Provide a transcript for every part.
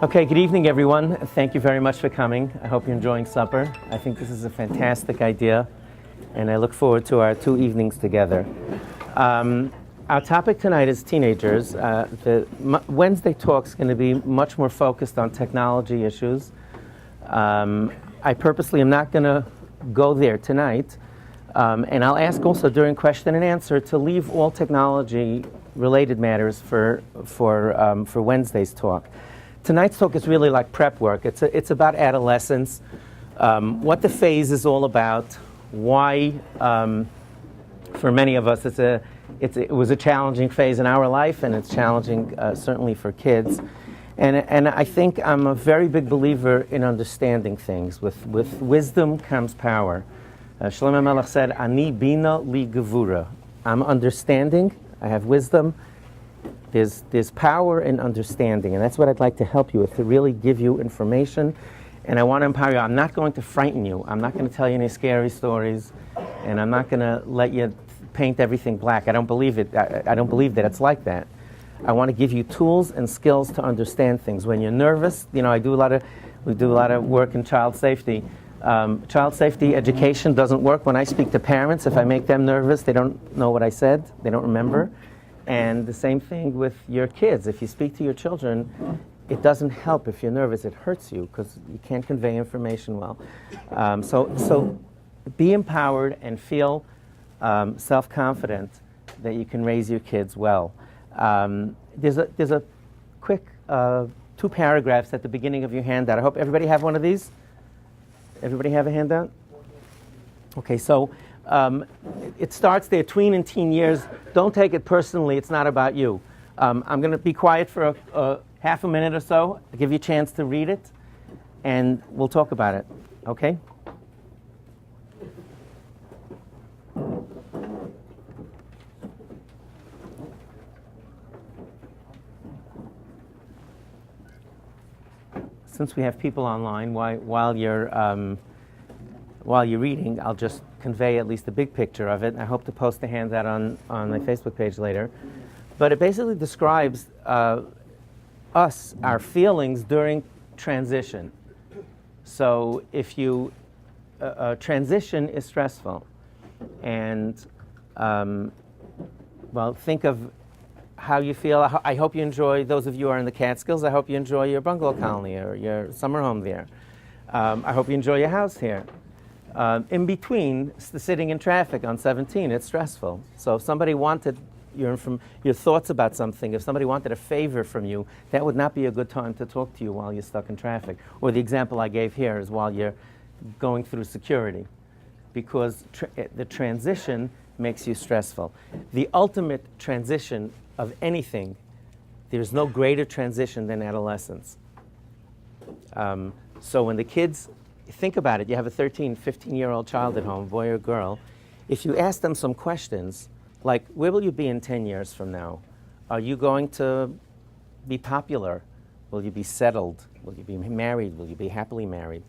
Okay, good evening, everyone. Thank you very much for coming. I hope you're enjoying supper. I think this is a fantastic idea, and I look forward to our 2 evenings together. Our topic tonight is teenagers. The Wednesday talk is going to be much more focused on technology issues. I purposely am not going to go there tonight, and I'll ask also during question and answer to leave all technology-related matters for Wednesday's talk. Tonight's talk is really like prep work. It's about adolescence, what the phase is all about, why, for many of us, it was a challenging phase in our life, and it's challenging certainly for kids. And I think I'm a very big believer in understanding things. With wisdom comes power. Shlomo Melech said, "Ani bina li gevura." I'm understanding. I have wisdom. There's power in understanding, and that's what I'd like to help you with, to really give you information. And I want to empower you. I'm not going to frighten you. I'm not going to tell you any scary stories, and I'm not going to let you paint everything black. I don't believe it. I don't believe that it's like that. I want to give you tools and skills to understand things. When you're nervous, we do a lot of work in child safety. Child safety education doesn't work when I speak to parents. If I make them nervous, they don't know what I said. They don't remember. And the same thing with your kids. If you speak to your children, it doesn't help if you're nervous. It hurts you because you can't convey information well. So be empowered and feel self-confident that you can raise your kids well. There's a quick 2 paragraphs at the beginning of your handout. I hope everybody have one of these. Everybody have a handout? Okay, so it starts there, tween and teen years. Don't take it personally. It's not about you. I'm going to be quiet for a half a minute or so. I'll give you a chance to read it, and we'll talk about it. Okay? Since we have people online, while you're reading, I'll just convey at least a big picture of it. I hope to post the handout on my Facebook page later. But it basically describes us, our feelings during transition. So if you, transition is stressful. And, think of how you feel. I hope you enjoy, those of you who are in the Catskills, I hope you enjoy your bungalow colony or your summer home there. I hope you enjoy your house here. In between, sitting in traffic on 17, it's stressful. So if somebody wanted your thoughts about something, if somebody wanted a favor from you, that would not be a good time to talk to you while you're stuck in traffic. Or the example I gave here is while you're going through security, because the transition makes you stressful. The ultimate transition of anything, there's no greater transition than adolescence. So when the kids, think about it, you have a 13, 15-year-old child at home, boy or girl. If you ask them some questions, like, where will you be in 10 years from now? Are you going to be popular? Will you be settled? Will you be married? Will you be happily married?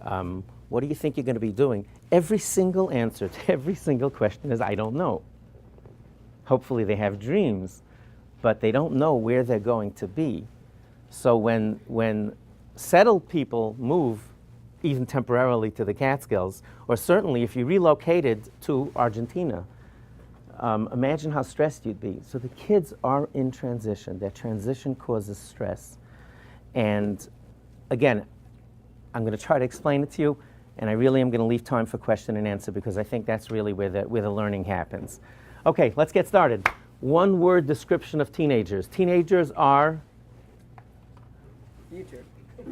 What do you think you're going to be doing? Every single answer to every single question is, I don't know. Hopefully they have dreams, but they don't know where they're going to be. So when settled people move, even temporarily, to the Catskills, or certainly if you relocated to Argentina, imagine how stressed you'd be. So the kids are in transition. That transition causes stress. And again, I'm going to try to explain it to you, and I really am going to leave time for question and answer because I think that's really where the learning happens. Okay, let's get started. One-word description of teenagers. Teenagers are? Future.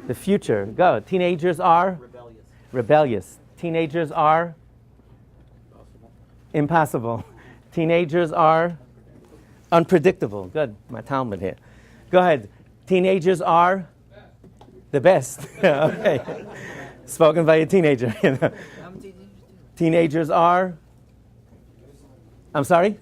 The future. Go. Teenagers are? Rebellious. Rebellious. Teenagers are? Impossible. Teenagers are? Unpredictable. Good. My Talmud here. Go ahead. Teenagers are? The best. Okay. Spoken by a teenager. Teenagers are? I'm sorry?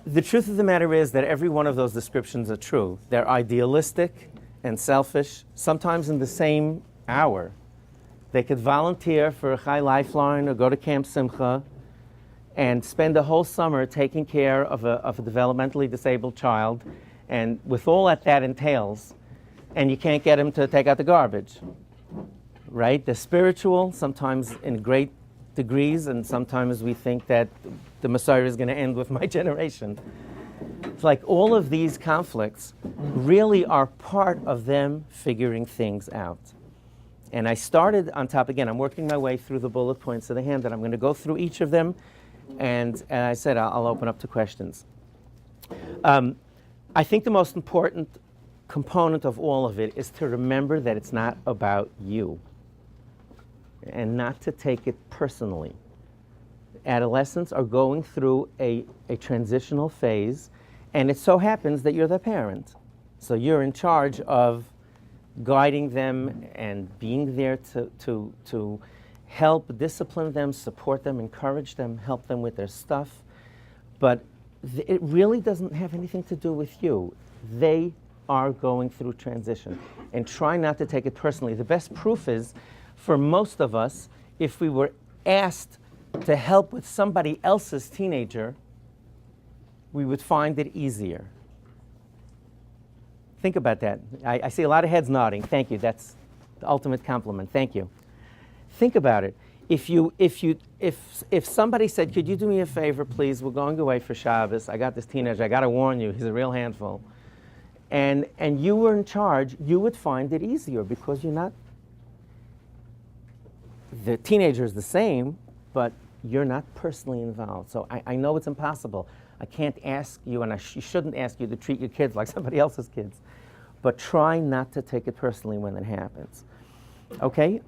The truth of the matter is that every one of those descriptions are true. They're idealistic and selfish, sometimes in the same hour. They could volunteer for a Chai Lifeline or go to Camp Simcha, and spend a whole summer taking care of a developmentally disabled child, and with all that entails, and you can't get him to take out the garbage, right? They're spiritual, sometimes in great degrees, and sometimes we think that the Messiah is going to end with my generation. It's like all of these conflicts really are part of them figuring things out. And I started on top, again, I'm working my way through the bullet points of the hand, and I'm going to go through each of them, and I said I'll open up to questions. I think the most important component of all of it is to remember that it's not about you, and not to take it personally. Adolescents are going through a transitional phase, and it so happens that you're the parent. So you're in charge of guiding them and being there to help discipline them, support them, encourage them, help them with their stuff. But it really doesn't have anything to do with you. They are going through transition. And try not to take it personally. The best proof is, for most of us, if we were asked to help with somebody else's teenager, we would find it easier. Think about that. I see a lot of heads nodding. Thank you. That's the ultimate compliment. Thank you. Think about it. If somebody said, "Could you do me a favor, please? We're going away for Shabbos. I got this teenager. I got to warn you, he's a real handful." And you were in charge, you would find it easier because you're not. The teenager is the same, but you're not personally involved. So I know it's impossible. I can't ask you, and you shouldn't ask you to treat your kids like somebody else's kids. But try not to take it personally when it happens. Okay?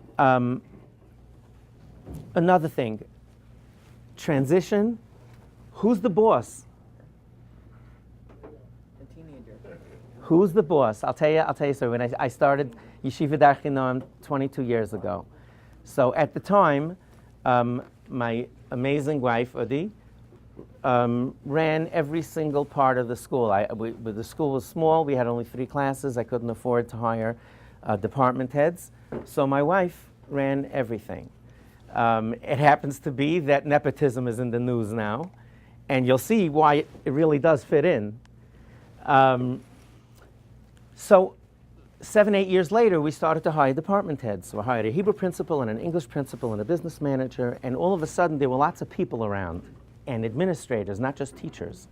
Another thing. Transition. Who's the boss? The teenager. Who's the boss? I'll tell you. So when I started Yeshiva Darchinam 22 years ago. So at the time, my amazing wife, Udi, ran every single part of the school. The school was small. We had only 3 classes. I couldn't afford to hire department heads. So my wife ran everything. It happens to be that nepotism is in the news now, and you'll see why it really does fit in. So 7, 8 years later, we started to hire department heads. So we hired a Hebrew principal and an English principal and a business manager, and all of a sudden there were lots of people around, and administrators, not just teachers.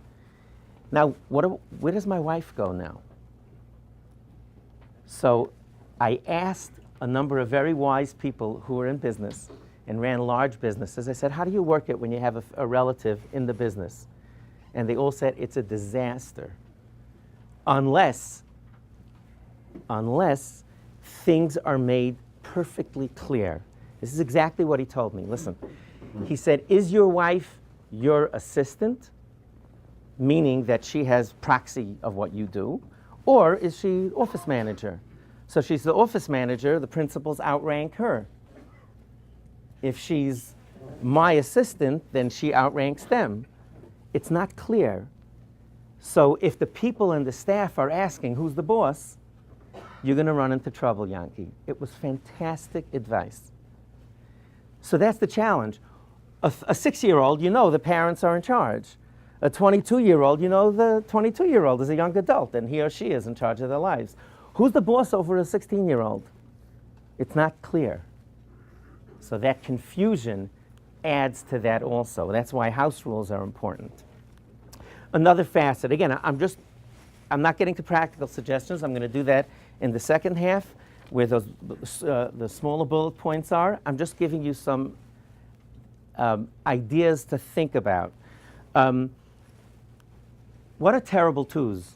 Now, where does my wife go now? So I asked a number of very wise people who were in business and ran large businesses. I said, how do you work it when you have a relative in the business? And they all said, it's a disaster. Unless things are made perfectly clear. This is exactly what he told me. Listen, he said, is your wife your assistant, meaning that she has proxy of what you do, or is she office manager? So she's the office manager, the principals outrank her. If she's my assistant, then she outranks them. It's not clear. So if the people and the staff are asking, who's the boss? You're going to run into trouble, Yankee. It was fantastic advice. So that's the challenge. A 6-year-old, you know the parents are in charge. A 22-year-old, you know the 22-year-old is a young adult, and he or she is in charge of their lives. Who's the boss over a 16-year-old? It's not clear. So that confusion adds to that also. That's why house rules are important. Another facet, again, I'm not getting to practical suggestions. I'm going to do that in the second half, where the smaller bullet points are. I'm just giving you some ideas to think about. What are terrible twos?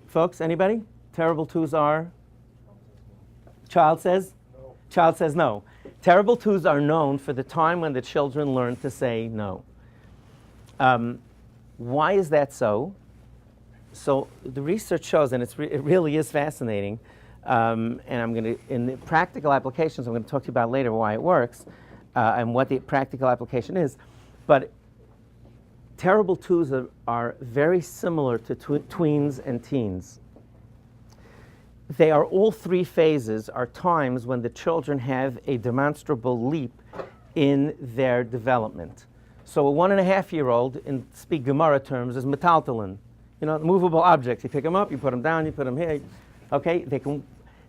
Folks, anybody? Terrible twos are? Child says? No. Child says no. Terrible twos are known for the time when the children learn to say no. Why is that so? So the research shows, and it really is fascinating, and I'm going to, in the practical applications, I'm going to talk to you about later why it works and what the practical application is. But terrible twos are very similar to tweens and teens. They are all 3 phases, are times when the children have a demonstrable leap in their development. So a 1.5-year-old, in speak Gemara terms, is metaltalin. You know, movable objects. You pick them up, you put them down, you put them here. Okay, they can.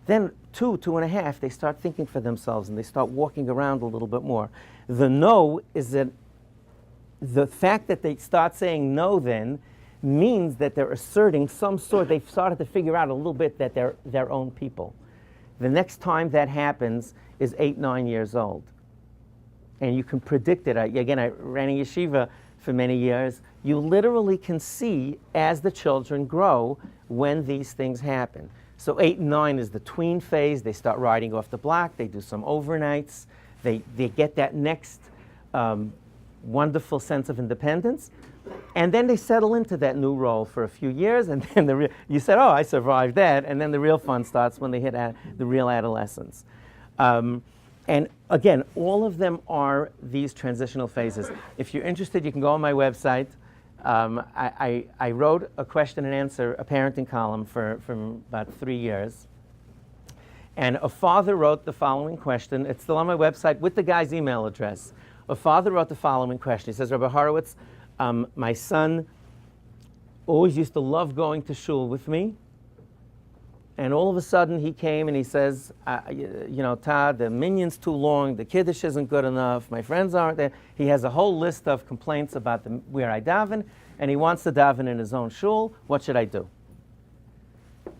Then 2.5, they start thinking for themselves and they start walking around a little bit more. The no is that the fact that they start saying no then means that they're asserting some sort, they've started to figure out a little bit that they're their own people. The next time that happens is 8, 9 years old. And you can predict it. Again, I ran a yeshiva for many years. You literally can see as the children grow when these things happen. So 8 and 9 is the tween phase. They start riding off the block. They do some overnights. They get that next wonderful sense of independence. And then they settle into that new role for a few years. And then you said, oh, I survived that. And then the real fun starts when they hit the real adolescence. And again, all of them are these transitional phases. If you're interested, you can go on my website. I wrote a question and answer, a parenting column for about 3 years. And a father wrote the following question. It's still on my website with the guy's email address. A father wrote the following question. He says, Rabbi Horowitz, my son always used to love going to shul with me. And all of a sudden he came and he says, you know, Todd, the minyan's too long, the kiddush isn't good enough, my friends aren't there. He has a whole list of complaints about where I daven, and he wants to daven in his own shul. What should I do?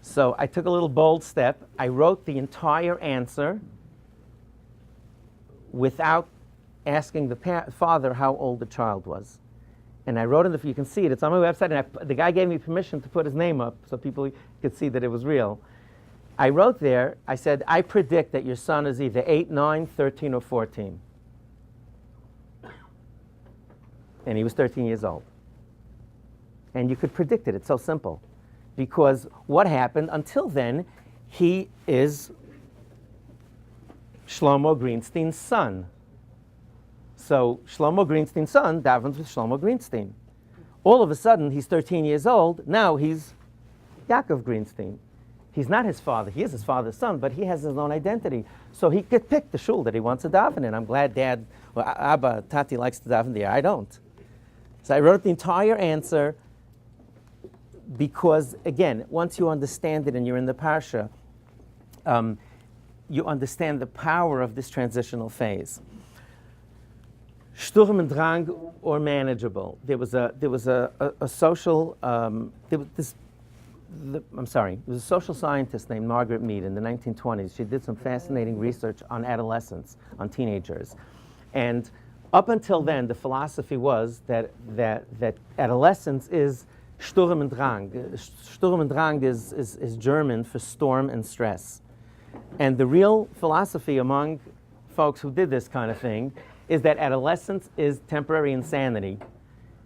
So I took a little bold step. I wrote the entire answer without asking the father how old the child was. And I wrote in you can see it, it's on my website, and the guy gave me permission to put his name up so people could see that it was real. I wrote there, I said, I predict that your son is either 8, 9, 13, or 14. And he was 13 years old. And you could predict it, it's so simple. Because what happened until then, he is Shlomo Greenstein's son. So Shlomo Greenstein's son davens with Shlomo Greenstein. All of a sudden, he's 13 years old. Now he's Yaakov Greenstein. He's not his father. He is his father's son, but he has his own identity. So he could pick the shul that he wants to daven in. I'm glad Dad, or Abba, Tati likes to daven there. I don't. So I wrote the entire answer because, again, once you understand it and you're in the parsha, you understand the power of this transitional phase. Sturm and Drang or manageable. There was a social there was a social scientist named Margaret Mead in the 1920s. She did some fascinating research on adolescents, on teenagers, and up until then, the philosophy was that adolescence is Sturm und Drang. Sturm und Drang is German for storm and stress, and the real philosophy among folks who did this kind of thing is that adolescence is temporary insanity.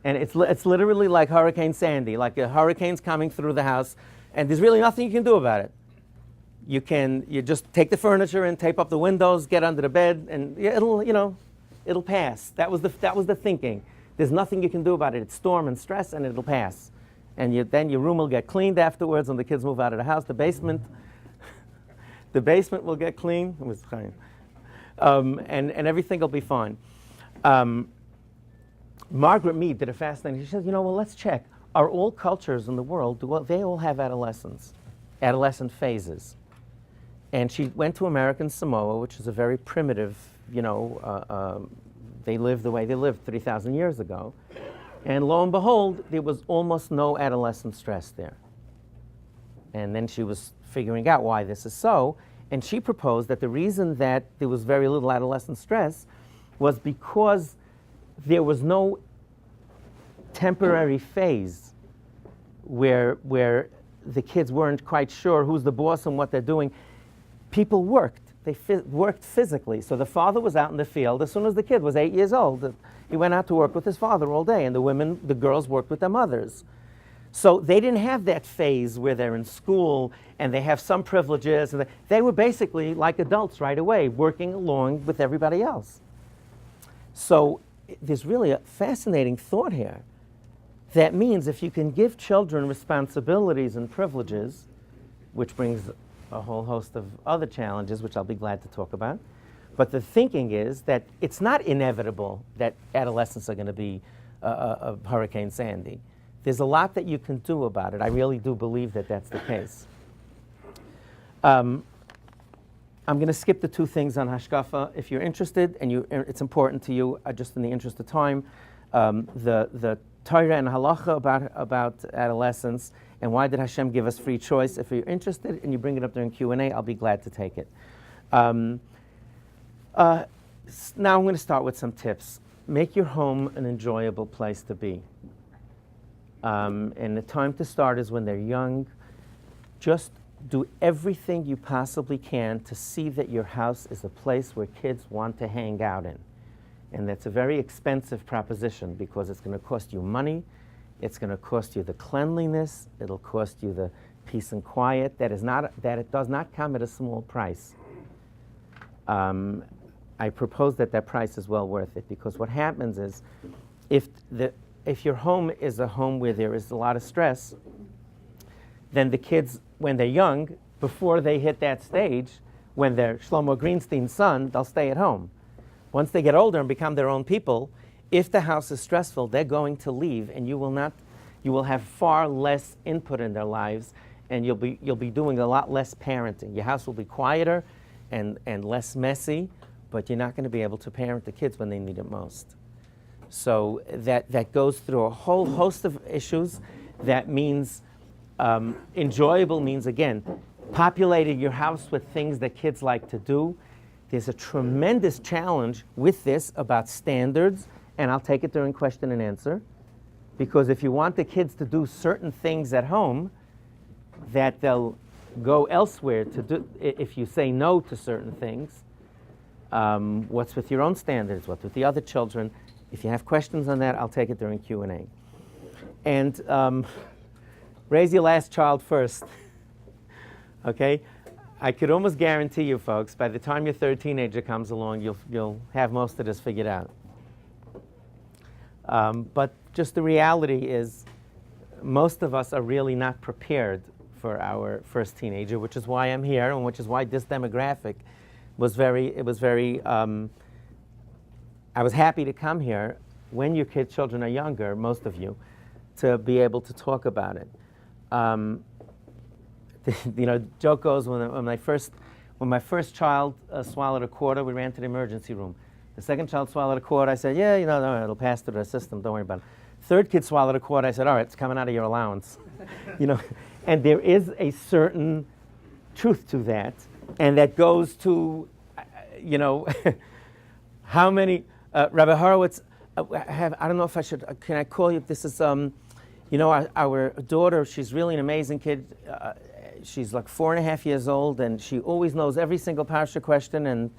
And it's literally like Hurricane Sandy, like a hurricane's coming through the house, and there's really nothing you can do about it. You just take the furniture and tape up the windows, get under the bed, and it'll pass. That was the thinking. There's nothing you can do about it. It's storm and stress, and it'll pass. And then your room will get cleaned afterwards when the kids move out of the house. The basement will get clean. It was fine. And everything will be fine. Margaret Mead did a fascinating, she said, let's check. Are all cultures in the world, they all have adolescent phases? And she went to American Samoa, which is a very primitive, they live the way they lived 3,000 years ago. And lo and behold, there was almost no adolescent stress there. And then she was figuring out why this is so. And she proposed that the reason that there was very little adolescent stress was because there was no temporary phase where the kids weren't quite sure who's the boss and what they're doing. People worked. They worked physically. So the father was out in the field. As soon as the kid was 8 years old, he went out to work with his father all day, and the girls worked with their mothers. So they didn't have that phase where they're in school and they have some privileges. And they were basically like adults right away, working along with everybody else. So there's really a fascinating thought here. That means if you can give children responsibilities and privileges, which brings a whole host of other challenges, which I'll be glad to talk about, But the thinking is that it's not inevitable that adolescents are going to be a Hurricane Sandy. There's a lot that you can do about it. I really do believe that that's the case. I'm going to skip the two things on Hashkafa. If you're interested and it's important to you, just in the interest of time, the Torah and Halacha about adolescence and why did Hashem give us free choice. If you're interested and you bring it up during Q&A, I'll be glad to take it. Now I'm going to start with some tips. Make your home an enjoyable place to be. And the time to start is when they're young. Just do everything you possibly can to see that your house is a place where kids want to hang out in. And that's a very expensive proposition because it's going to cost you money, it's going to cost you the cleanliness, it'll cost you the peace and quiet. That it does not come at a small price. I propose that price is well worth it, because what happens is if your home is a home where there is a lot of stress, then the kids, when they're young, before they hit that stage, when they're Shlomo Greenstein's son, they'll stay at home. Once they get older and become their own people, if the house is stressful, they're going to leave, and you will have far less input in their lives, and you'll be doing a lot less parenting. Your house will be quieter and less messy, but you're not going to be able to parent the kids when they need it most. So that goes through a whole host of issues. That means enjoyable means, again, populating your house with things that kids like to do. There's a tremendous challenge with this about standards, and I'll take it during question and answer, because if you want the kids to do certain things at home that they'll go elsewhere to do, if you say no to certain things, what's with your own standards, what's with the other children? If you have questions on that, I'll take it during Q&A. And raise your last child first. Okay? I could almost guarantee you, folks, by the time your third teenager comes along, you'll have most of this figured out. But just the reality is, most of us are really not prepared for our first teenager, which is why I'm here, and which is why this demographic was very, I was happy to come here when your children are younger, most of you, to be able to talk about it. Joke goes, when my first child swallowed a quarter, we ran to the emergency room. The second child swallowed a quarter. I said, yeah, no, it'll pass through the system. Don't worry about it. Third kid swallowed a quarter. I said, all right, it's coming out of your allowance. And there is a certain truth to that, and that goes to, how many. Rabbi Horowitz, I don't know if I should. Can I call you? This is, our daughter. She's really an amazing kid. She's like 4.5 years old, and she always knows every single parsha question. And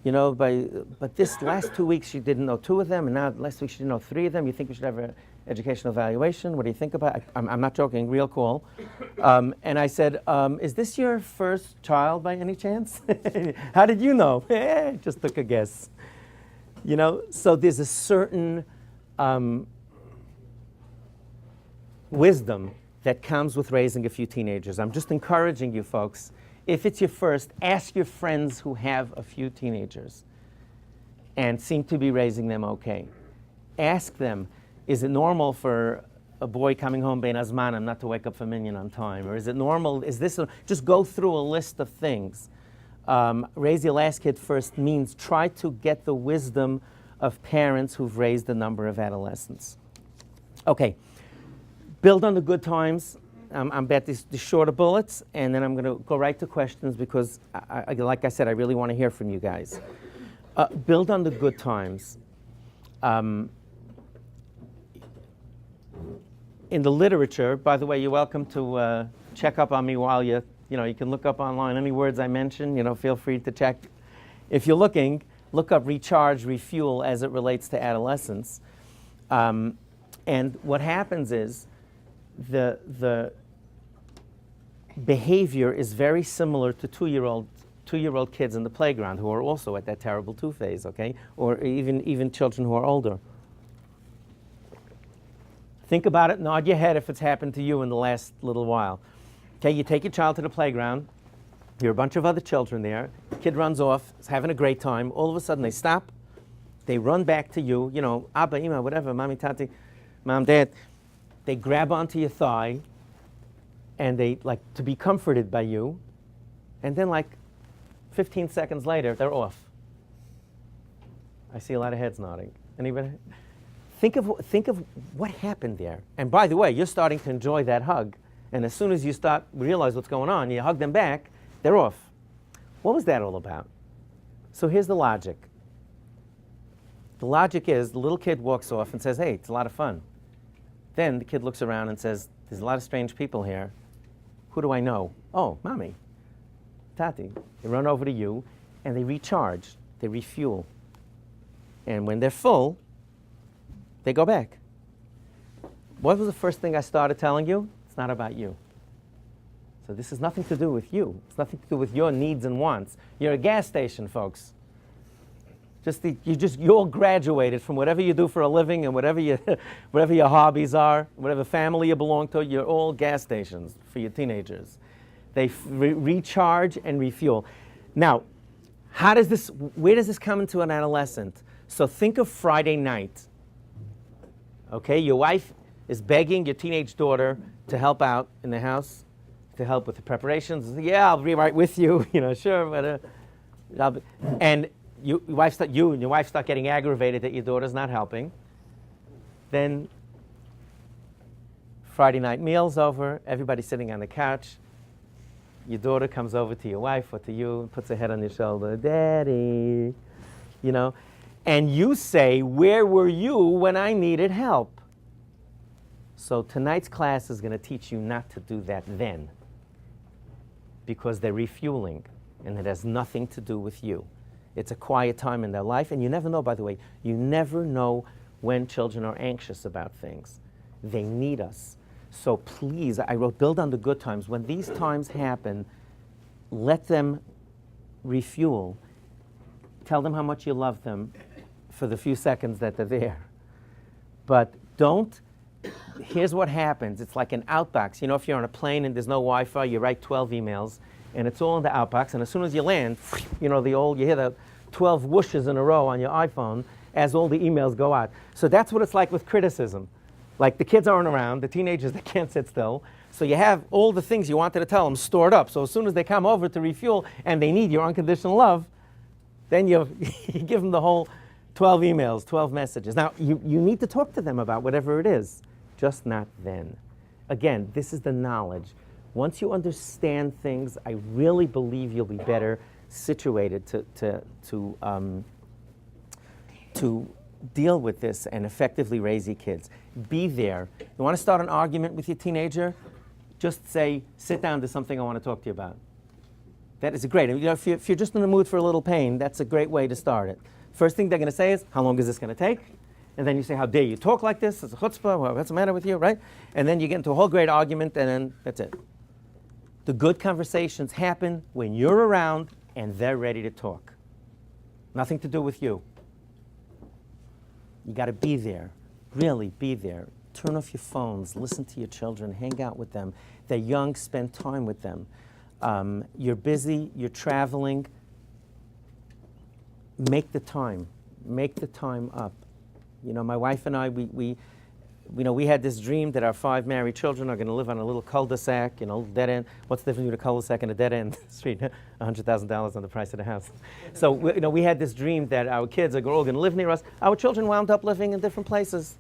but this last 2 weeks she didn't know 2 of them, and now last week she didn't know 3 of them. You think we should have an educational evaluation? What do you think about it? I'm not joking. Real call. And I said, is this your first child by any chance? How did you know? Just took a guess. So there's a certain wisdom that comes with raising a few teenagers. I'm just encouraging you folks, if it's your first, ask your friends who have a few teenagers and seem to be raising them okay. Ask them, is it normal for a boy coming home bein azmanim not to wake up for minyan on time? Or is it normal, just go through a list of things. Raise your last kid first means try to get the wisdom of parents who've raised a number of adolescents. Okay, build on the good times. I'm bet these shorter bullets, and then I'm going to go right to questions because, like I said, I really want to hear from you guys. Build on the good times. In the literature, by the way, you're welcome to check up on me while you can look up online any words I mention. Feel free to check. If you're looking, look up recharge, refuel as it relates to adolescence. And what happens is the behavior is very similar to two-year-old kids in the playground who are also at that terrible 2 phase, okay? Or even children who are older. Think about it, nod your head if it's happened to you in the last little while. Okay, you take your child to the playground, There are a bunch of other children there. The kid runs off, is having a great time. All of a sudden, they stop. They run back to you. You know, Abba, Ima, whatever, Mommy, Tati, Mom, Dad. They grab onto your thigh, and they like to be comforted by you. And then, like 15 seconds later, they're off. I see a lot of heads nodding. Anybody? Think of what happened there. And by the way, you're starting to enjoy that hug. And as soon as you realize what's going on, you hug them back, they're off. What was that all about? So here's the logic. The logic is the little kid walks off and says, hey, it's a lot of fun. Then the kid looks around and says, there's a lot of strange people here. Who do I know? Oh, Mommy, Tati. They run over to you, and they recharge. They refuel. And when they're full, they go back. What was the first thing I started telling you? It's not about you. So this has nothing to do with you. It's nothing to do with your needs and wants. You're a gas station, folks. You all graduated from whatever you do for a living and whatever your hobbies are, whatever family you belong to. You're all gas stations for your teenagers. They recharge and refuel. Now, where does this come into an adolescent? So think of Friday night. Okay, your wife is begging your teenage daughter to help out in the house, to help with the preparations. Yeah, I'll be right with you. You know, sure, but and you and your wife start getting aggravated that your daughter's not helping. Then Friday night meal's over. Everybody's sitting on the couch. Your daughter comes over to your wife or to you and puts her head on your shoulder. Daddy, you know. And you say, where were you when I needed help? So tonight's class is going to teach you not to do that then, because they're refueling, and it has nothing to do with you. It's a quiet time in their life, and you never know, by the way, you never know when children are anxious about things. They need us. So please, I wrote, build on the good times. When these times happen, let them refuel. Tell them how much you love them for the few seconds that they're there. But here's what happens. It's like an outbox. You know, if you're on a plane and there's no Wi-Fi, you write 12 emails, and it's all in the outbox, and as soon as you land, you know, you hear the 12 whooshes in a row on your iPhone as all the emails go out. So that's what it's like with criticism. Like the kids aren't around, the teenagers, they can't sit still, so you have all the things you wanted to tell them stored up. So as soon as they come over to refuel and they need your unconditional love, then you give them the whole 12 emails, 12 messages. Now, you need to talk to them about whatever it is, just not then. Again, this is the knowledge. Once you understand things, I really believe you'll be better situated to deal with this and effectively raise your kids. Be there. You want to start an argument with your teenager? Just say, sit down, there's something I want to talk to you about. That is great. You know, if you're just in the mood for a little pain, that's a great way to start it. First thing they're going to say is, how long is this going to take? And then you say, how dare you talk like this? It's a chutzpah. Well, what's the matter with you, right? And then you get into a whole great argument, and then that's it. The good conversations happen when you're around and they're ready to talk. Nothing to do with you. You got to be there. Really be there. Turn off your phones. Listen to your children. Hang out with them. They're young. Spend time with them. You're busy. You're traveling. Make the time. Make the time up. You know, my wife and I, we had this dream that our 5 married children are going to live on a little cul-de-sac, you know, dead end. What's the difference between a cul-de-sac and a dead end street? $100,000 on the price of the house. So, we had this dream that our kids are all going to live near us. Our children wound up living in different places,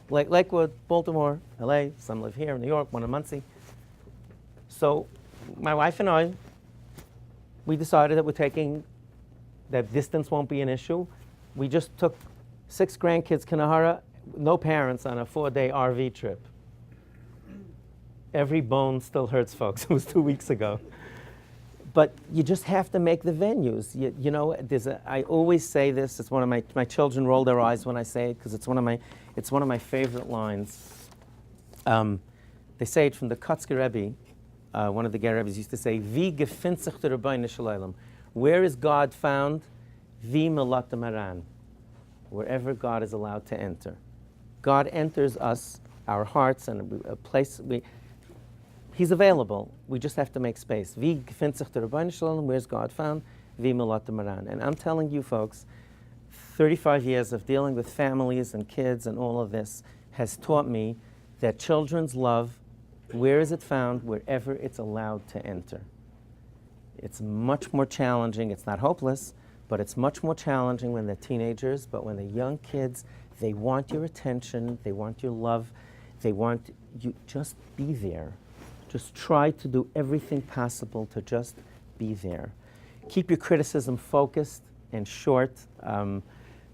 like Lakewood, Baltimore, LA. Some live here in New York, one in Muncie. So, my wife and I, we decided that distance won't be an issue. We just took 6 grandkids, Kanahara, no parents, on a 4-day RV trip. Every bone still hurts, folks. It was 2 weeks ago. But you just have to make the venues. You know, I always say this. It's one of my children roll their eyes when I say it because it's one of my favorite lines. They say it from the Kotzker Rebbe. One of the Ger Rebbes used to say, "Vi gefindt sich der Rebbeinu Shalom." Where is God found? Vi melat maran. Wherever God is allowed to enter. God enters us, our hearts, and a place He's available. We just have to make space. Wie findet sich der Rebbeinu Shalom? Where's God found? Wie melat maran. And I'm telling you folks, 35 years of dealing with families and kids and all of this has taught me that children's love, where is it found? Wherever it's allowed to enter. It's much more challenging. It's not hopeless, but it's much more challenging when they're teenagers. But when they're young kids, they want your attention. They want your love. They want you. Just be there. Just try to do everything possible to just be there. Keep your criticism focused and short.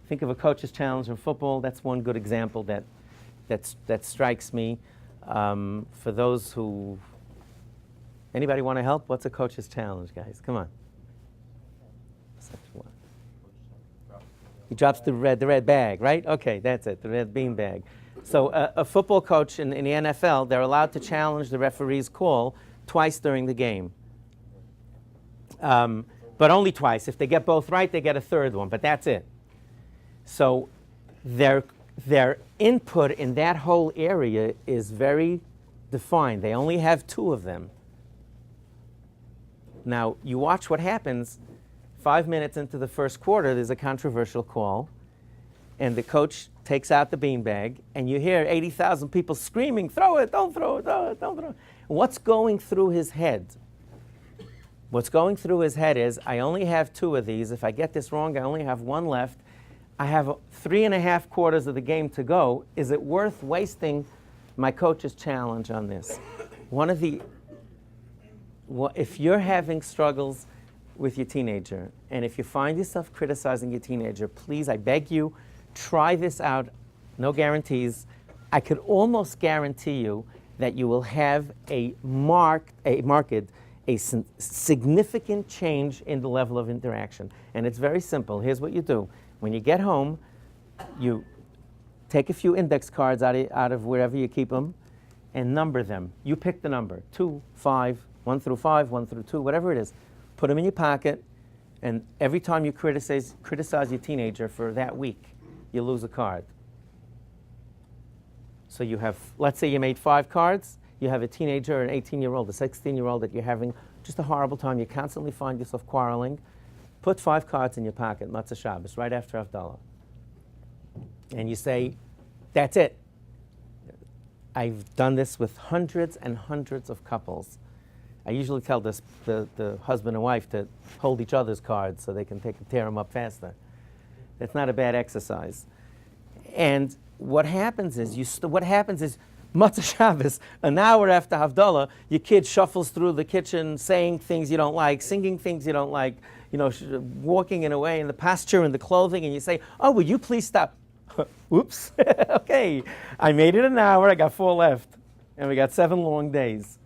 Think of a coach's challenge in football. That's one good example that strikes me. For those who, anybody want to help? What's a coach's challenge, guys? Come on. He drops the red bag, right? Okay, that's it, the red bean bag. So a football coach in the NFL, they're allowed to challenge the referee's call twice during the game. But only twice. If they get both right, they get a third one, but that's it. So their input in that whole area is very defined. They only have 2 of them. Now, you watch what happens. 5 minutes into the first quarter, there's a controversial call, and the coach takes out the beanbag, and you hear 80,000 people screaming, "Throw it, don't throw it, throw it, don't throw it." What's going through his head? What's going through his head is, I only have 2 of these. If I get this wrong, I only have 1 left. I have 3.5 quarters of the game to go. Is it worth wasting my coach's challenge on this? If you're having struggles with your teenager, and if you find yourself criticizing your teenager, please, I beg you, try this out. No guarantees. I could almost guarantee you that you will have a significant change in the level of interaction. And it's very simple. Here's what you do. When you get home, you take a few index cards out of wherever you keep them and number them. You pick the number, 2, 5, 1 through 5, 1 through 2, whatever it is. Put them in your pocket, and every time you criticize your teenager for that week, you lose a card. So you have, let's say you made 5 cards, you have a teenager, an 18-year-old, a 16-year-old that you're having just a horrible time, you constantly find yourself quarreling. Put 5 cards in your pocket, Matzah Shabbos, right after Havdalah. And you say, that's it. I've done this with hundreds and hundreds of couples. I usually tell the husband and wife to hold each other's cards so they can tear them up faster. That's not a bad exercise. And what happens is, Matzah Shabbos, an hour after Havdalah, your kid shuffles through the kitchen saying things you don't like, singing things you don't like, walking in a way, in the posture and the clothing, and you say, "Oh, will you please stop?" Oops. Okay, I made it an hour, I got 4 left, and we got 7 long days.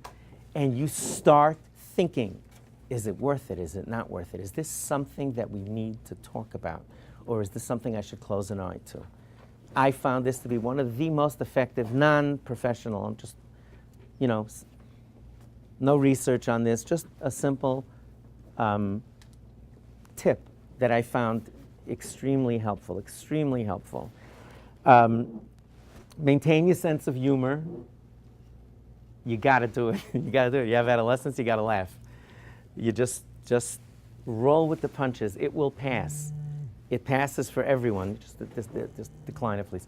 And you start thinking, is it worth it? Is it not worth it? Is this something that we need to talk about? Or is this something I should close an eye to? I found this to be one of the most effective, non-professional, I'm just, no research on this, just a simple tip that I found extremely helpful, extremely helpful. Maintain your sense of humor. You got to do it. You got to do it. You have adolescence, you got to laugh. You just roll with the punches. It will pass. It passes for everyone. Just decline it, please.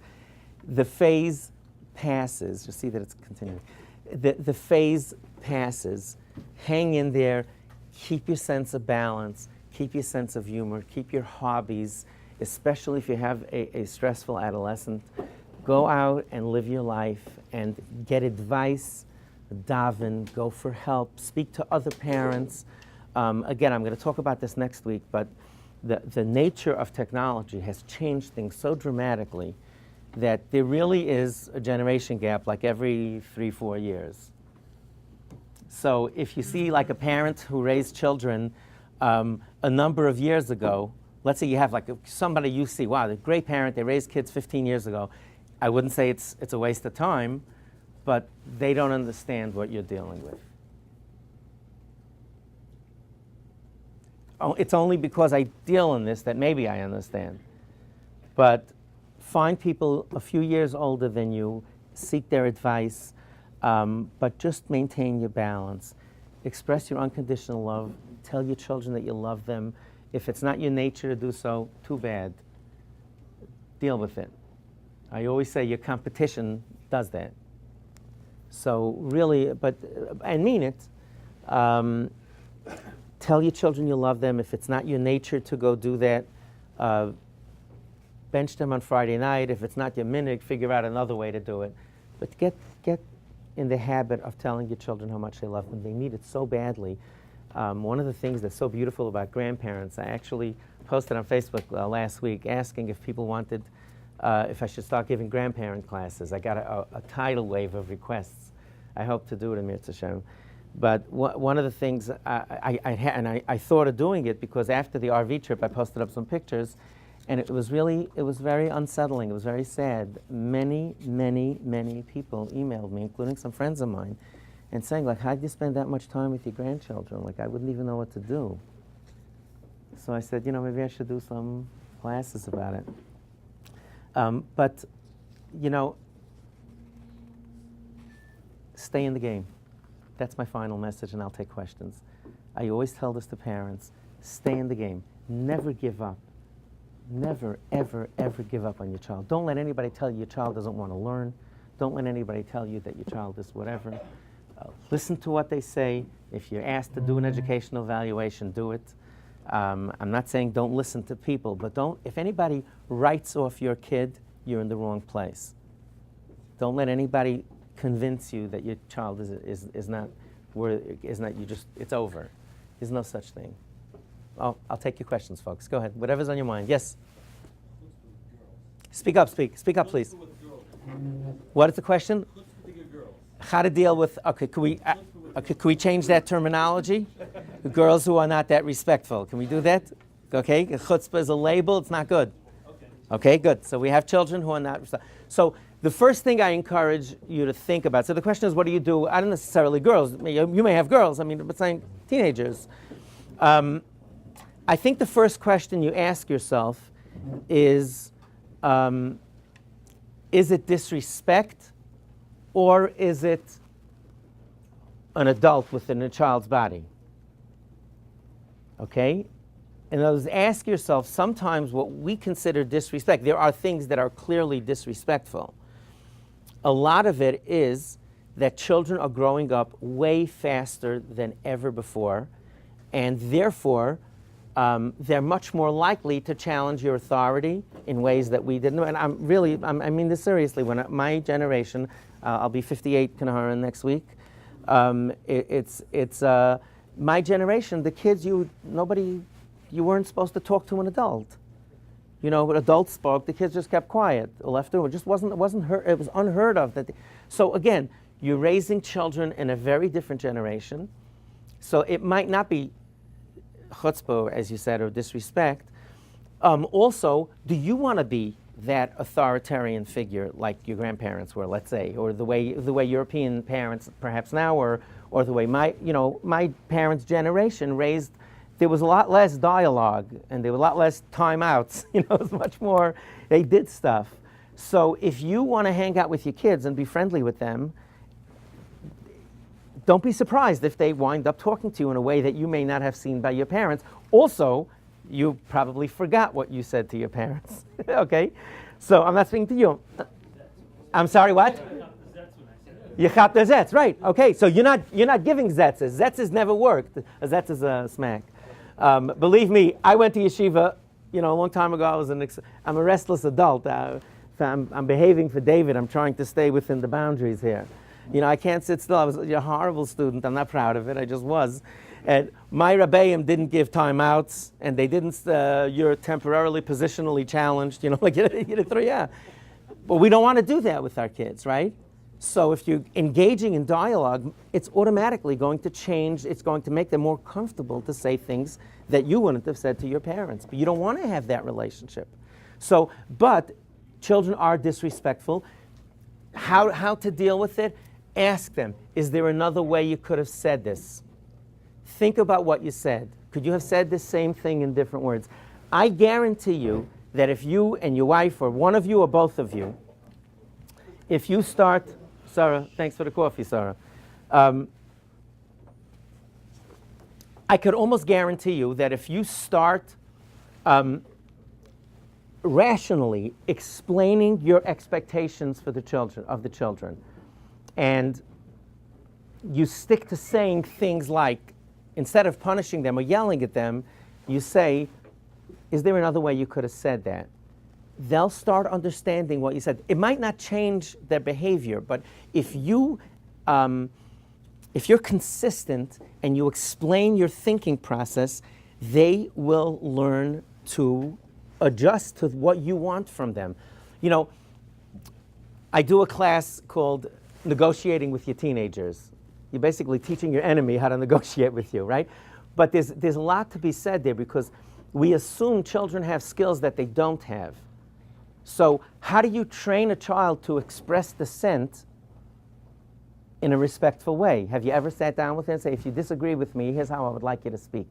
The phase passes. You see that it's continuing. The phase passes. Hang in there. Keep your sense of balance. Keep your sense of humor. Keep your hobbies, especially if you have a stressful adolescent. Go out and live your life and get advice. Daven, go for help, speak to other parents. Again, I'm going to talk about this next week, but the nature of technology has changed things so dramatically that there really is a generation gap like every 3-4 years. So if you see like a parent who raised children a number of years ago, let's say you have like somebody you see, wow, they're a great parent, they raised kids 15 years ago. I wouldn't say it's a waste of time, but they don't understand what you're dealing with. Oh, it's only because I deal in this that maybe I understand. But find people a few years older than you, seek their advice. But just maintain your balance. Express your unconditional love. Tell your children that you love them. If it's not your nature to do so, too bad. Deal with it. I always say your competition does that. So really, and mean it. Tell your children you love them. If it's not your nature to go do that, bench them on Friday night. If it's not your minhag, figure out another way to do it. But get in the habit of telling your children how much they love them. They need it so badly. One of the things that's so beautiful about grandparents, I actually posted on Facebook last week asking if people wanted, if I should start giving grandparent classes. I got a tidal wave of requests. I hope to do it, Amir Tzashem. But one of the things I thought of doing it because after the RV trip I posted up some pictures, and it was very unsettling. It was very sad. Many people emailed me, including some friends of mine, and saying, like, how'd you spend that much time with your grandchildren? Like, I wouldn't even know what to do. So I said, maybe I should do some classes about it. But, stay in the game. That's my final message, and I'll take questions. I always tell this to parents. Stay in the game. Never give up. Never, ever, ever give up on your child. Don't let anybody tell you your child doesn't want to learn. Don't let anybody tell you that your child is whatever. Listen to what they say. If you're asked to do an educational evaluation, do it. I'm not saying don't listen to people, but if anybody writes off your kid, you're in the wrong place. Don't let anybody convince you that your child is not it's over. There's no such thing. I'll take your questions, folks. Go ahead. Whatever's on your mind. Yes? Speak up, please. What is the question? How to deal with, could we change that terminology? Girls who are not that respectful. Can we do that? Okay, chutzpah is a label, it's not good. Okay, good. So we have children who are not respectful. So the first thing I encourage you to think about, so the question is, what do you do? I don't necessarily girls. You may have girls, but saying teenagers. I think the first question you ask yourself is it disrespect or is it an adult within a child's body? Okay? In other words, ask yourself, sometimes what we consider disrespect, there are things that are clearly disrespectful. A lot of it is that children are growing up way faster than ever before, and therefore they're much more likely to challenge your authority in ways that we didn't. And I mean this seriously. When my generation, I'll be 58 Kanaharan next week. It's my generation. The kids, you weren't supposed to talk to an adult. When adults spoke, the kids just kept quiet, left over. It just wasn't it was unheard of. So again, you're raising children in a very different generation. So it might not be chutzpah, as you said, or disrespect. Also, do you want to be that authoritarian figure like your grandparents were, let's say, or the way European parents perhaps now, or the way my parents' generation raised? There was a lot less dialogue, and there were a lot less timeouts. It was much more, they did stuff. So if you want to hang out with your kids and be friendly with them, don't be surprised if they wind up talking to you in a way that you may not have seen by your parents. Also, you probably forgot what you said to your parents. Okay? So I'm not speaking to you. I'm sorry, what? You chat the zets, right? Okay, so you're not giving zetzes. Zetzes never worked. A zetz is a smack. Believe me, I went to yeshiva, a long time ago. I'm a restless adult. I'm behaving for David. I'm trying to stay within the boundaries here. I can't sit still. I was a horrible student. I'm not proud of it. I just was. And my rabbeim didn't give timeouts, and they didn't. You're temporarily positionally challenged. Yeah. But we don't want to do that with our kids, right? So if you're engaging in dialogue, it's automatically going to change. It's going to make them more comfortable to say things that you wouldn't have said to your parents. But you don't want to have that relationship. So, but children are disrespectful. How to deal with it? Ask them, is there another way you could have said this? Think about what you said. Could you have said the same thing in different words? I guarantee you that if you and your wife, or one of you or both of you, if you start Sarah, thanks for the coffee, Sarah. I could almost guarantee you that if you start rationally explaining your expectations for the children, and you stick to saying things like, instead of punishing them or yelling at them, you say, is there another way you could have said that? They'll start understanding what you said. It might not change their behavior, but if you're consistent and you explain your thinking process, they will learn to adjust to what you want from them. You know, I do a class called Negotiating with Your Teenagers. You're basically teaching your enemy how to negotiate with you, right? But there's a lot to be said there, because we assume children have skills that they don't have. So how do you train a child to express dissent in a respectful way? Have you ever sat down with him and say, if you disagree with me, here's how I would like you to speak?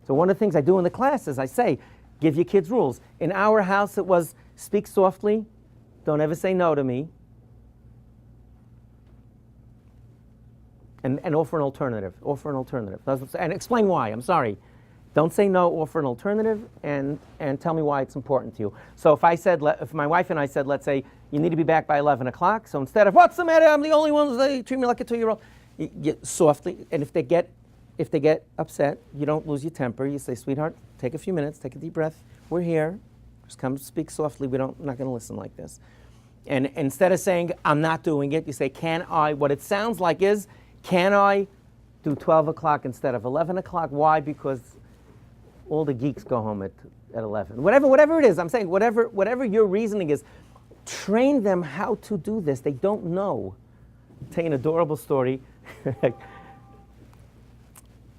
So one of the things I do in the class is I say, give your kids rules. In our house it was, speak softly, don't ever say no to me, and offer an alternative. Offer an alternative. And explain why. I'm sorry. Don't say no, offer an alternative, and tell me why it's important to you. So if my wife and I said, let's say, you need to be back by 11 o'clock, so instead of, what's the matter, I'm the only one, they treat me like a 2-year-old, you softly, and if they get upset, you don't lose your temper. You say, sweetheart, take a few minutes, take a deep breath. We're here. Just come speak softly. I'm not going to listen like this. And instead of saying, I'm not doing it, you say, can I? What it sounds like is, can I do 12 o'clock instead of 11 o'clock? Why? Because all the geeks go home at 11. Whatever it is, I'm saying, whatever your reasoning is, train them how to do this. They don't know. I'll tell you an adorable story.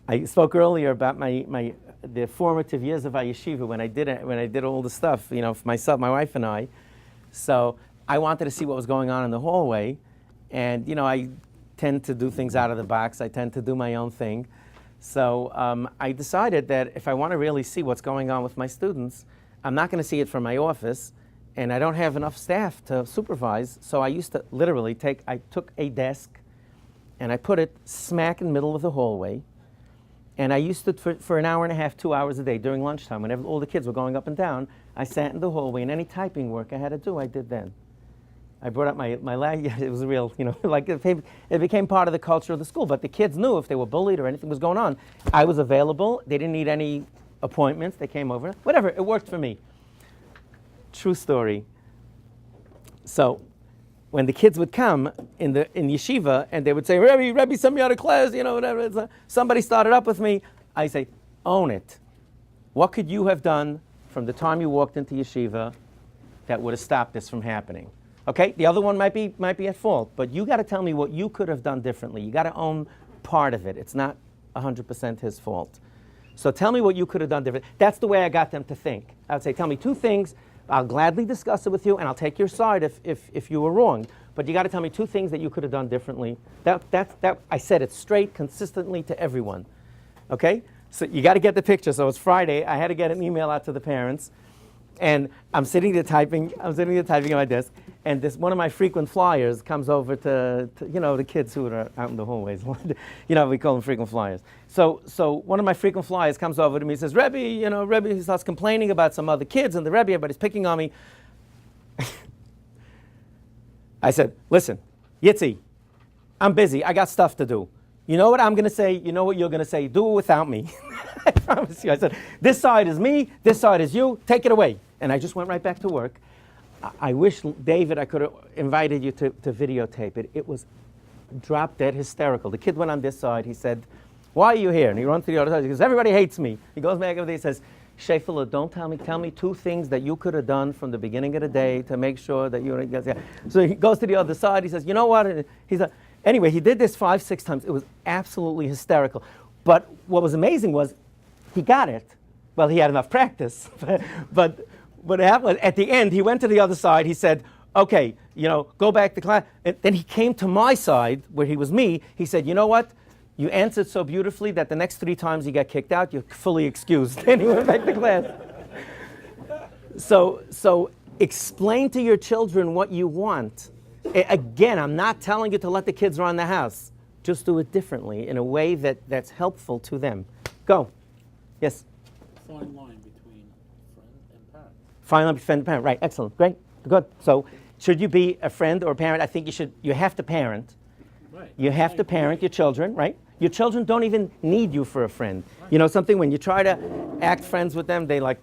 I spoke earlier about the formative years of our yeshiva when I did all the stuff, for myself, my wife and I. So I wanted to see what was going on in the hallway, and I tend to do things out of the box. I tend to do my own thing. So I decided that if I want to really see what's going on with my students, I'm not going to see it from my office, and I don't have enough staff to supervise. So I used to literally I took a desk and I put it smack in the middle of the hallway, and I used it for an hour and a half, 2 hours a day during lunchtime. Whenever all the kids were going up and down, I sat in the hallway, and any typing work I had to do, I did then. I brought up my it was real, like it became part of the culture of the school. But the kids knew if they were bullied or anything was going on, I was available. They didn't need any appointments. They came over. Whatever, it worked for me. True story. So when the kids would come in yeshiva and they would say, Rebbe, send me out of class, whatever. Somebody started up with me. I say, own it. What could you have done from the time you walked into yeshiva that would have stopped this from happening? Okay, the other one might be at fault, but you got to tell me what you could have done differently. You got to own part of it. It's not 100% his fault. So tell me what you could have done different. That's the way I got them to think. I would say, tell me 2 things. I'll gladly discuss it with you, and I'll take your side if you were wrong. But you got to tell me 2 things that you could have done differently. That I said it straight, consistently to everyone. Okay, so you got to get the picture. So it's Friday. I had to get an email out to the parents. And I'm sitting there typing on my desk, and one of my frequent flyers comes over to the kids who are out in the hallways. We call them frequent flyers. So one of my frequent flyers comes over to me and says, Rebbe, he starts complaining about some other kids, and the Rebbe, everybody's picking on me. I said, listen, Yitzi, I'm busy. I got stuff to do. You know what I'm going to say? You know what you're going to say? Do it without me. I promise you. I said, this side is me, this side is you. Take it away. And I just went right back to work. I wish, David, I could have invited you to videotape it. It was drop dead hysterical. The kid went on this side. He said, why are you here? And he runs to the other side. He goes, everybody hates me. He goes back over there. He says, Shefela, don't tell me 2 things that you could have done from the beginning of the day to make sure that you... So he goes to the other side. He says, you know what? Anyway, he did this 5, 6 times. It was absolutely hysterical. But what was amazing was he got it. Well, he had enough practice. But what happened, at the end, he went to the other side. He said, okay, go back to class. And then he came to my side, where he was me. He said, you know what? You answered so beautifully that the next 3 times you got kicked out, you're fully excused. And he went back to class. So explain to your children what you want. Again, I'm not telling you to let the kids run the house. Just do it differently in a way that's helpful to them. Go. Yes? Fine line between friend and parent. Fine line between friend and parent. Right. Excellent. Great. Good. So should you be a friend or a parent? I think you have to parent. Right. You have to parent your children, right? Your children don't even need you for a friend. Right. You know something? When you try to act friends with them, they like,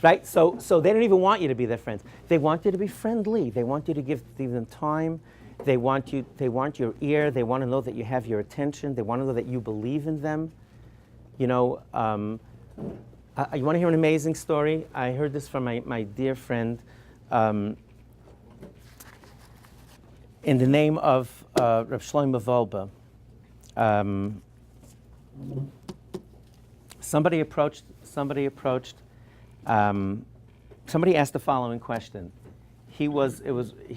right? So they don't even want you to be their friends. They want you to be friendly. They want you to give them time. They want your ear. They want to know that you have your attention. They want to know that you believe in them. You know, you want to hear an amazing story? I heard this from my dear friend. In the name of Reb Shlomo Volba, somebody asked the following question. He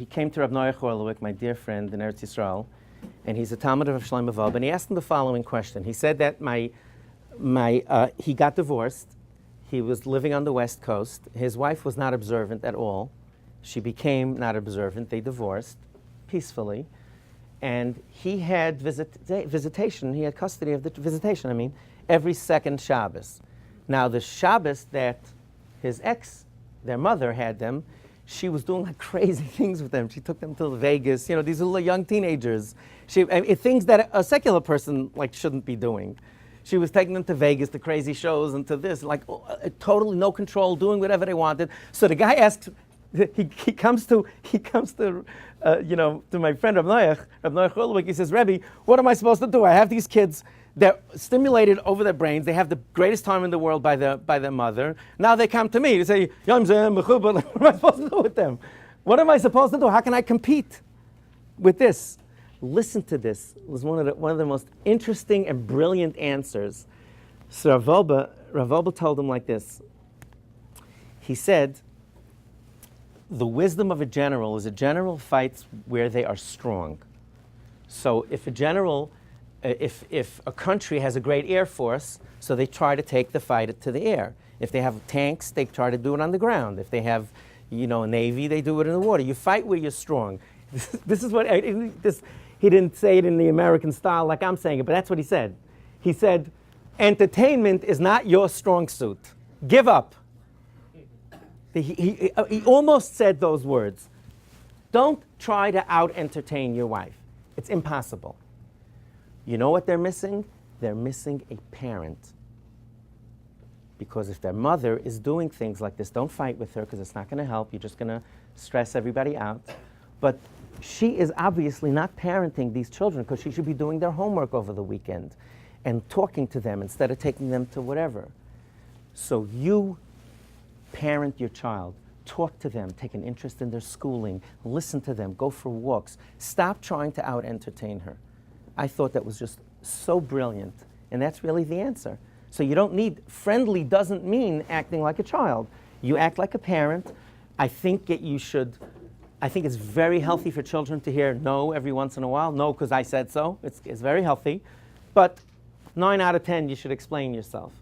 came to Rabbi Yakov Horowitz, my dear friend in Eretz Yisrael, and he's a Talmud of Reb Shlomo Volba, and he asked him the following question. He said that he got divorced. He was living on the West Coast. His wife was not observant at all. She became not observant. They divorced peacefully, and he had visitation. He had custody of the visitation. I mean, every second Shabbos. Now, the Shabbos that his ex, their mother, had them, she was doing like crazy things with them. She took them to Vegas. You know, these are young teenagers. Things that a secular person like shouldn't be doing. She was taking them to Vegas, to crazy shows, and to this, like totally no control, doing whatever they wanted. So the guy asks. He comes to my friend Rabbi Horowitz. He says, Rebbe, what am I supposed to do? I have these kids. They're stimulated over their brains. They have the greatest time in the world by their mother. Now they come to me to say, Yom Zeh, Mechuba. What am I supposed to do with them? What am I supposed to do? How can I compete with this? Listen to this. It was one of the most interesting and brilliant answers. So Rav Volba told him like this. He said, the wisdom of a general is a general fights where they are strong. So if a country has a great air force, so they try to take the fight to the air. If they have tanks, they try to do it on the ground. If they have, a navy, they do it in the water. You fight where you're strong. This is what he didn't say it in the American style like I'm saying it, but that's what he said. He said, entertainment is not your strong suit. Give up. He almost said those words. Don't try to out-entertain your wife. It's impossible. You know what they're missing? They're missing a parent. Because if their mother is doing things like this, don't fight with her because it's not going to help. You're just going to stress everybody out. But she is obviously not parenting these children because she should be doing their homework over the weekend and talking to them instead of taking them to whatever. So you parent your child. Talk to them. Take an interest in their schooling. Listen to them. Go for walks. Stop trying to out-entertain her. I thought that was just so brilliant. And that's really the answer. So you don't need, friendly doesn't mean acting like a child. You act like a parent. I think it's very healthy for children to hear no every once in a while. No, because I said so. It's very healthy. But 9 out of 10, you should explain yourself.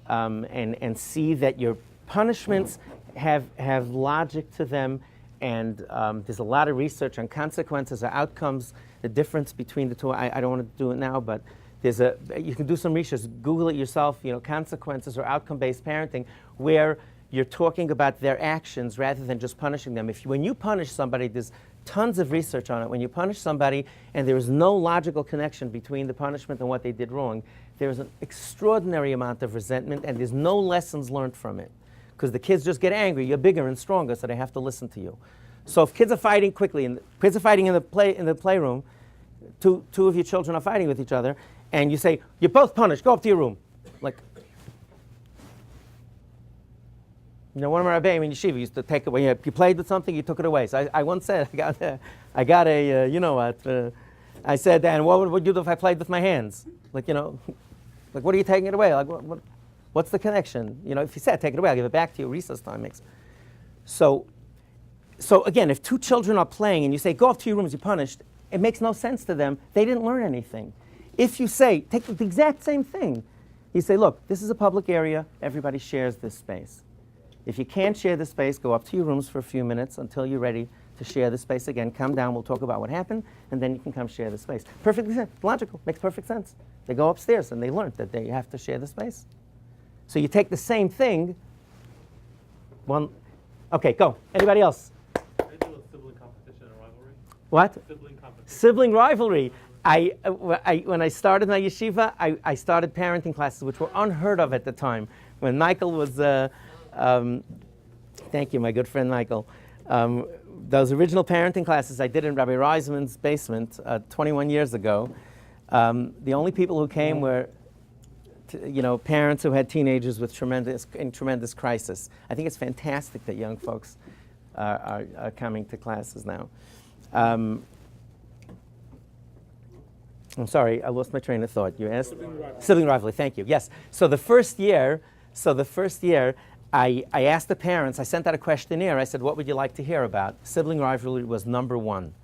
And see that your punishments have logic to them, and there's a lot of research on consequences or outcomes, the difference between the two. I don't want to do it now, but you can do some research, Google it yourself, consequences or outcome-based parenting, where you're talking about their actions rather than just punishing them. When you punish somebody, there's tons of research on it. When you punish somebody and there is no logical connection between the punishment and what they did wrong, there's an extraordinary amount of resentment, and there's no lessons learned from it. Because the kids just get angry. You're bigger and stronger, so they have to listen to you. So if kids are fighting quickly, and kids are fighting in the playroom, two of your children are fighting with each other, and you say, you're both punished, go up to your room. Like, one of my rabbis in yeshiva used to take it away. You played with something, you took it away. So I once said, I said, and what would you do if I played with my hands? Like, what are you taking it away? Like, what's the connection? If you said, take it away, I'll give it back to you. Recess time makes. So again, if two children are playing and you say, go up to your rooms, you're punished, it makes no sense to them. They didn't learn anything. If you say, take the exact same thing, you say, look, this is a public area. Everybody shares this space. If you can't share the space, go up to your rooms for a few minutes until you're ready to share the space again. Come down, we'll talk about what happened, and then you can come share the space. Perfectly logical, makes perfect sense. They go upstairs and they learn that they have to share the space. So you take the same thing, okay, go. Anybody else? Can I do a sibling competition and rivalry? What? Sibling competition. Sibling rivalry. When I started my yeshiva, I started parenting classes, which were unheard of at the time. When Michael was, thank you, my good friend Michael. Those original parenting classes I did in Rabbi Reisman's basement 21 years ago. The only people who came were, parents who had teenagers with tremendous crisis. I think it's fantastic that young folks are coming to classes now. I'm sorry, I lost my train of thought. You asked? Sibling rivalry, thank you. Yes. So the first year, I asked the parents, I sent out a questionnaire. I said, what would you like to hear about? Sibling rivalry was number one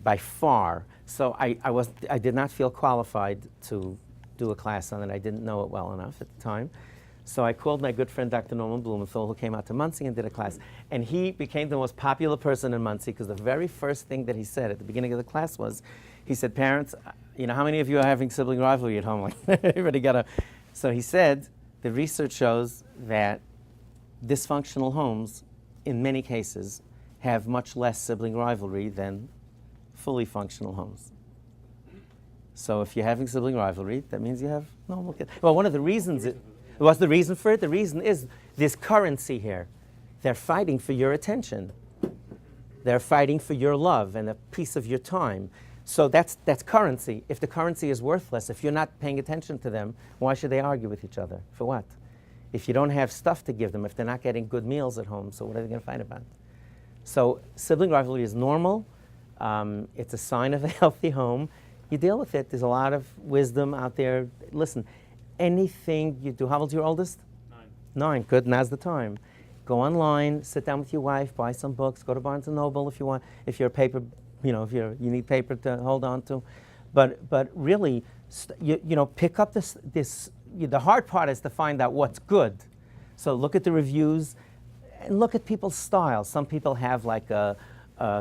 by far. So I did not feel qualified to do a class on it. I didn't know it well enough at the time. So I called my good friend Dr. Norman Blumenthal, who came out to Muncie and did a class. And he became the most popular person in Muncie because the very first thing that he said at the beginning of the class was, he said, parents, how many of you are having sibling rivalry at home? Like, everybody got a... So he said, the research shows that dysfunctional homes, in many cases, have much less sibling rivalry than fully functional homes. So if you're having sibling rivalry, that means you have normal kids. Well, one of the reasons... What's the reason for it? The reason is this currency here. They're fighting for your attention. They're fighting for your love and a piece of your time. So that's currency. If the currency is worthless, if you're not paying attention to them, why should they argue with each other? For what? If you don't have stuff to give them, if they're not getting good meals at home, so what are they going to fight about? So sibling rivalry is normal. It's a sign of a healthy home. You deal with it. There's a lot of wisdom out there. Listen, anything you do, how old's your oldest? 9. 9, good, now's the time. Go online, sit down with your wife, buy some books, go to Barnes & Noble if you want, if you're a paper, if you need paper to hold on to. But really, pick up the hard part is to find out what's good. So look at the reviews and look at people's style. Some people have like a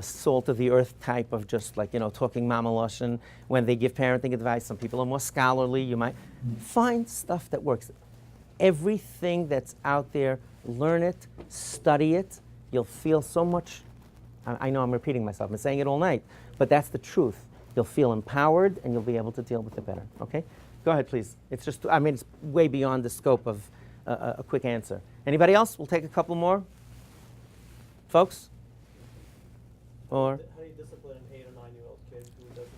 salt of the earth type of just like, talking mama lashon when they give parenting advice. Some people are more scholarly. You might find stuff that works. Everything that's out there, learn it, study it. You'll feel so much. I know I'm repeating myself. I'm saying it all night, but that's the truth. You'll feel empowered and you'll be able to deal with it better. Okay? Go ahead, please. It's just, it's way beyond the scope of a quick answer. Anybody else? We'll take a couple more. Folks? Or? How do you discipline an 8 or 9-year-old kid who doesn't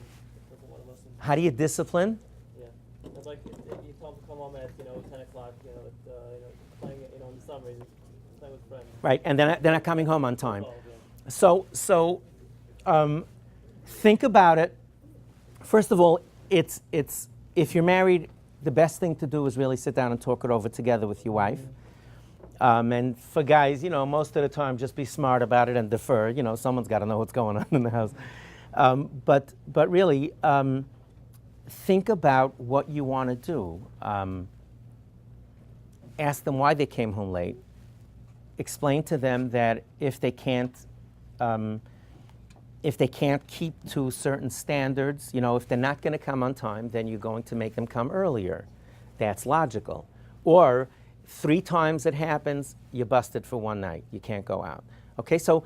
want to listen? How do you discipline? Yeah. It's like you tell him to come home at 10 o'clock, playing in the summer, he's playing with friends. Right, and they're not coming home on time. Oh, yeah. So think about it. First of all, it's if you're married, the best thing to do is really sit down and talk it over together with your wife. And for guys, most of the time, just be smart about it and defer. Someone's got to know what's going on in the house. But really, think about what you want to do. Ask them why they came home late. Explain to them that if they can't keep to certain standards, if they're not going to come on time, then you're going to make them come earlier. That's logical. Or 3 times it happens, you're busted for one night. You can't go out. Okay, so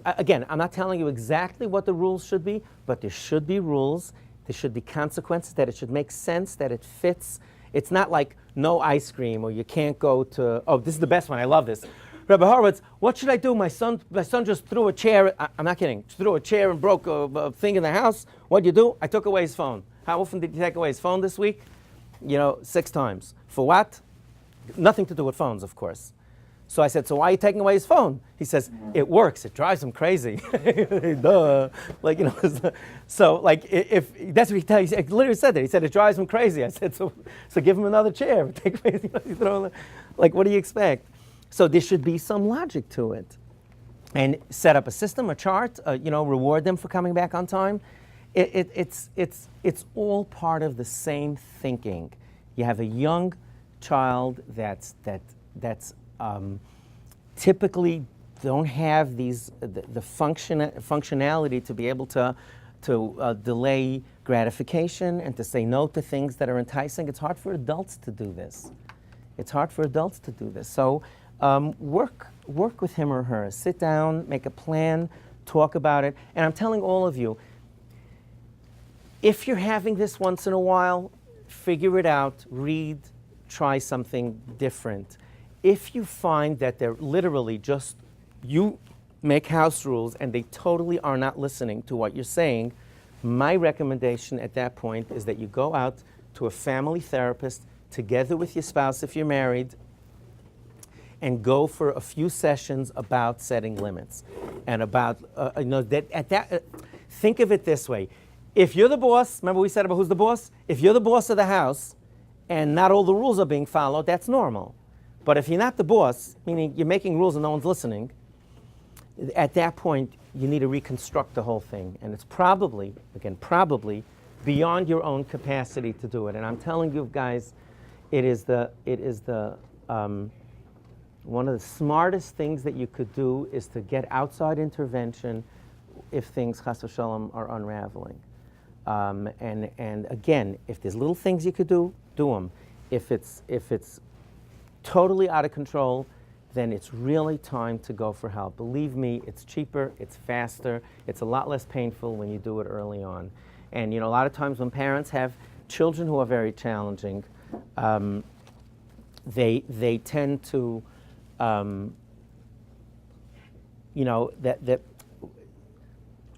again, I'm not telling you exactly what the rules should be, but there should be rules. There should be consequences, that it should make sense, that it fits. It's not like no ice cream or you can't go to, this is the best one, I love this. Rabbi Horowitz, what should I do? My son just threw a chair. I'm not kidding. Threw a chair and broke a thing in the house. What'd you do? I took away his phone. How often did you take away his phone this week? 6 times. For what? Nothing to do with phones, of course. So I said, so why are you taking away his phone? He says, it works. It drives him crazy. Duh. So if that's what he tells you. He literally said that. He said, it drives him crazy. I said, so give him another chair. Take away, what do you expect? So there should be some logic to it. And set up a system, a chart, reward them for coming back on time. It's all part of the same thinking. You have a young child that's typically don't have the functionality to be able to delay gratification and to say no to things that are enticing. It's hard for adults to do this. So work with him or her. Sit down, make a plan, talk about it. And I'm telling all of you, if you're having this once in a while, figure it out, read, try something different. If you find that they're literally just, you make house rules and they totally are not listening to what you're saying, my recommendation at that point is that you go out to a family therapist together with your spouse if you're married and go for a few sessions about setting limits and about, think of it this way. If you're the boss, remember we said about who's the boss? If you're the boss of the house and not all the rules are being followed, that's normal. But if you're not the boss, meaning you're making rules and no one's listening, at that point you need to reconstruct the whole thing. And it's probably beyond your own capacity to do it. And I'm telling you guys, it is one of the smartest things that you could do is to get outside intervention if things, chas v'shalom, are unraveling. And again, if there's little things you could do them. If it's totally out of control, then it's really time to go for help. Believe me, it's cheaper, it's faster, it's a lot less painful when you do it early on. And a lot of times when parents have children who are very challenging, they tend to, that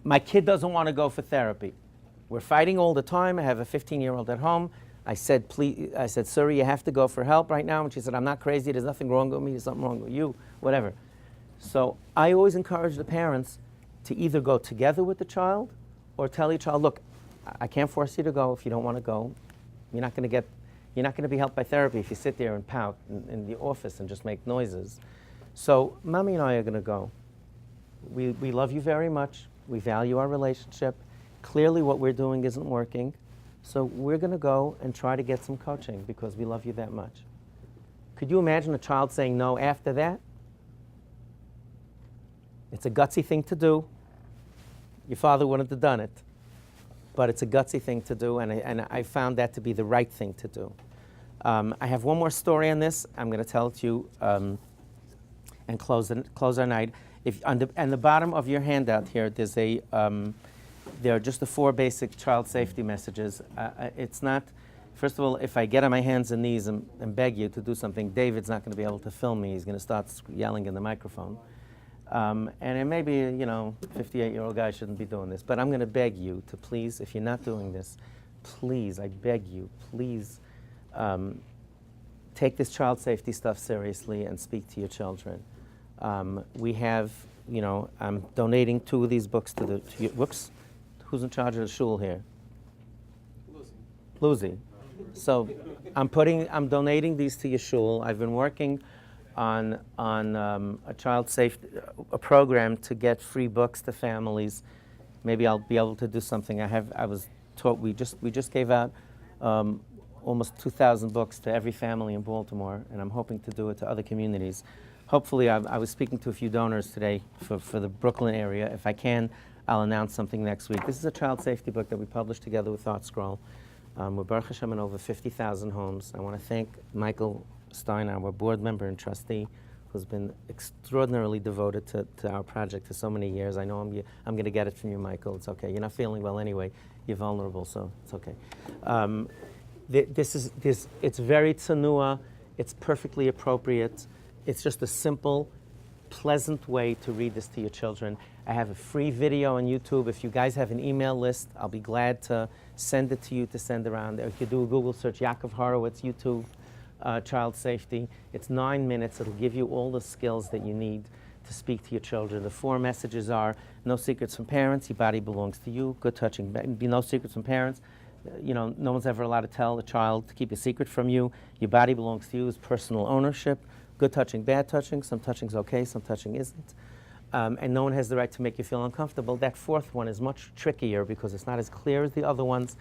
my kid doesn't want to go for therapy. We're fighting all the time. I have a 15-year-old at home. I said, Suri, you have to go for help right now. And she said, I'm not crazy. There's nothing wrong with me. There's something wrong with you, whatever. So I always encourage the parents to either go together with the child or tell your child, look, I can't force you to go if you don't want to go. You're not going to be helped by therapy if you sit there and pout in the office and just make noises. So Mommy and I are going to go. We love you very much. We value our relationship. Clearly what we're doing isn't working. So we're going to go and try to get some coaching because we love you that much. Could you imagine a child saying no after that? It's a gutsy thing to do. Your father wouldn't have done it. But it's a gutsy thing to do, and I found that to be the right thing to do. I have one more story on this. I'm going to tell it to you and close our night. If on the bottom of your handout here, there's there are just the 4 basic child safety messages. It's not, first of all, if I get on my hands and knees and beg you to do something, David's not going to be able to film me. He's going to start yelling in the microphone. And it may be, 58-year-old guy shouldn't be doing this, but I'm going to beg you to please, if you're not doing this, please, I beg you, please take this child safety stuff seriously and speak to your children. We have, I'm donating 2 of these books to your, whoops, who's in charge of the shul here? Lucy. So I'm donating these to your shul. I've been working on a child safety program to get free books to families. Maybe I'll be able to do something. I was taught we just gave out almost 2,000 books to every family in Baltimore, and I'm hoping to do it to other communities. Hopefully, I was speaking to a few donors today for the Brooklyn area. If I can, I'll announce something next week. This is a child safety book that we published together with Thought Scroll. We're Baruch Hashem in over 50,000 homes. I want to thank Michael Stein, our board member and trustee, who's been extraordinarily devoted to our project for so many years. I know I'm going to get it from you, Michael. It's okay. You're not feeling well anyway. You're vulnerable, so it's okay. It's very tsanua. It's perfectly appropriate. It's just a simple, pleasant way to read this to your children. I have a free video on YouTube. If you guys have an email list, I'll be glad to send it to you to send around. If you do a Google search, Yakov Horowitz, YouTube, child safety. It's 9 minutes. It'll give you all the skills that you need to speak to your children. The 4 messages are: no secrets from parents, your body belongs to you, good touching, no secrets from parents. No one's ever allowed to tell a child to keep a secret from you. Your body belongs to you is personal ownership. Good touching, bad touching. Some touching's okay, some touching isn't. And no one has the right to make you feel uncomfortable. That 4th one is much trickier because it's not as clear as the other ones,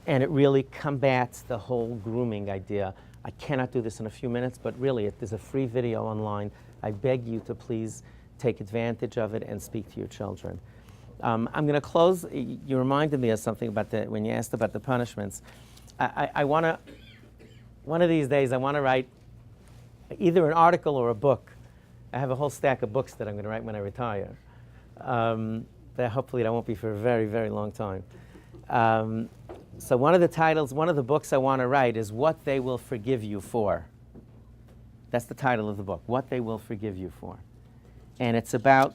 and it really combats the whole grooming idea. I cannot do this in a few minutes, but really, there's a free video online. I beg you to please take advantage of it and speak to your children. I'm going to close. You reminded me of something about when you asked about the punishments. I want to, one of these days, I want to write either an article or a book. I have a whole stack of books that I'm going to write when I retire. That hopefully that won't be for a very, very long time. So one of the titles, one of the books I want to write is What They Will Forgive You For. That's the title of the book, What They Will Forgive You For. And it's about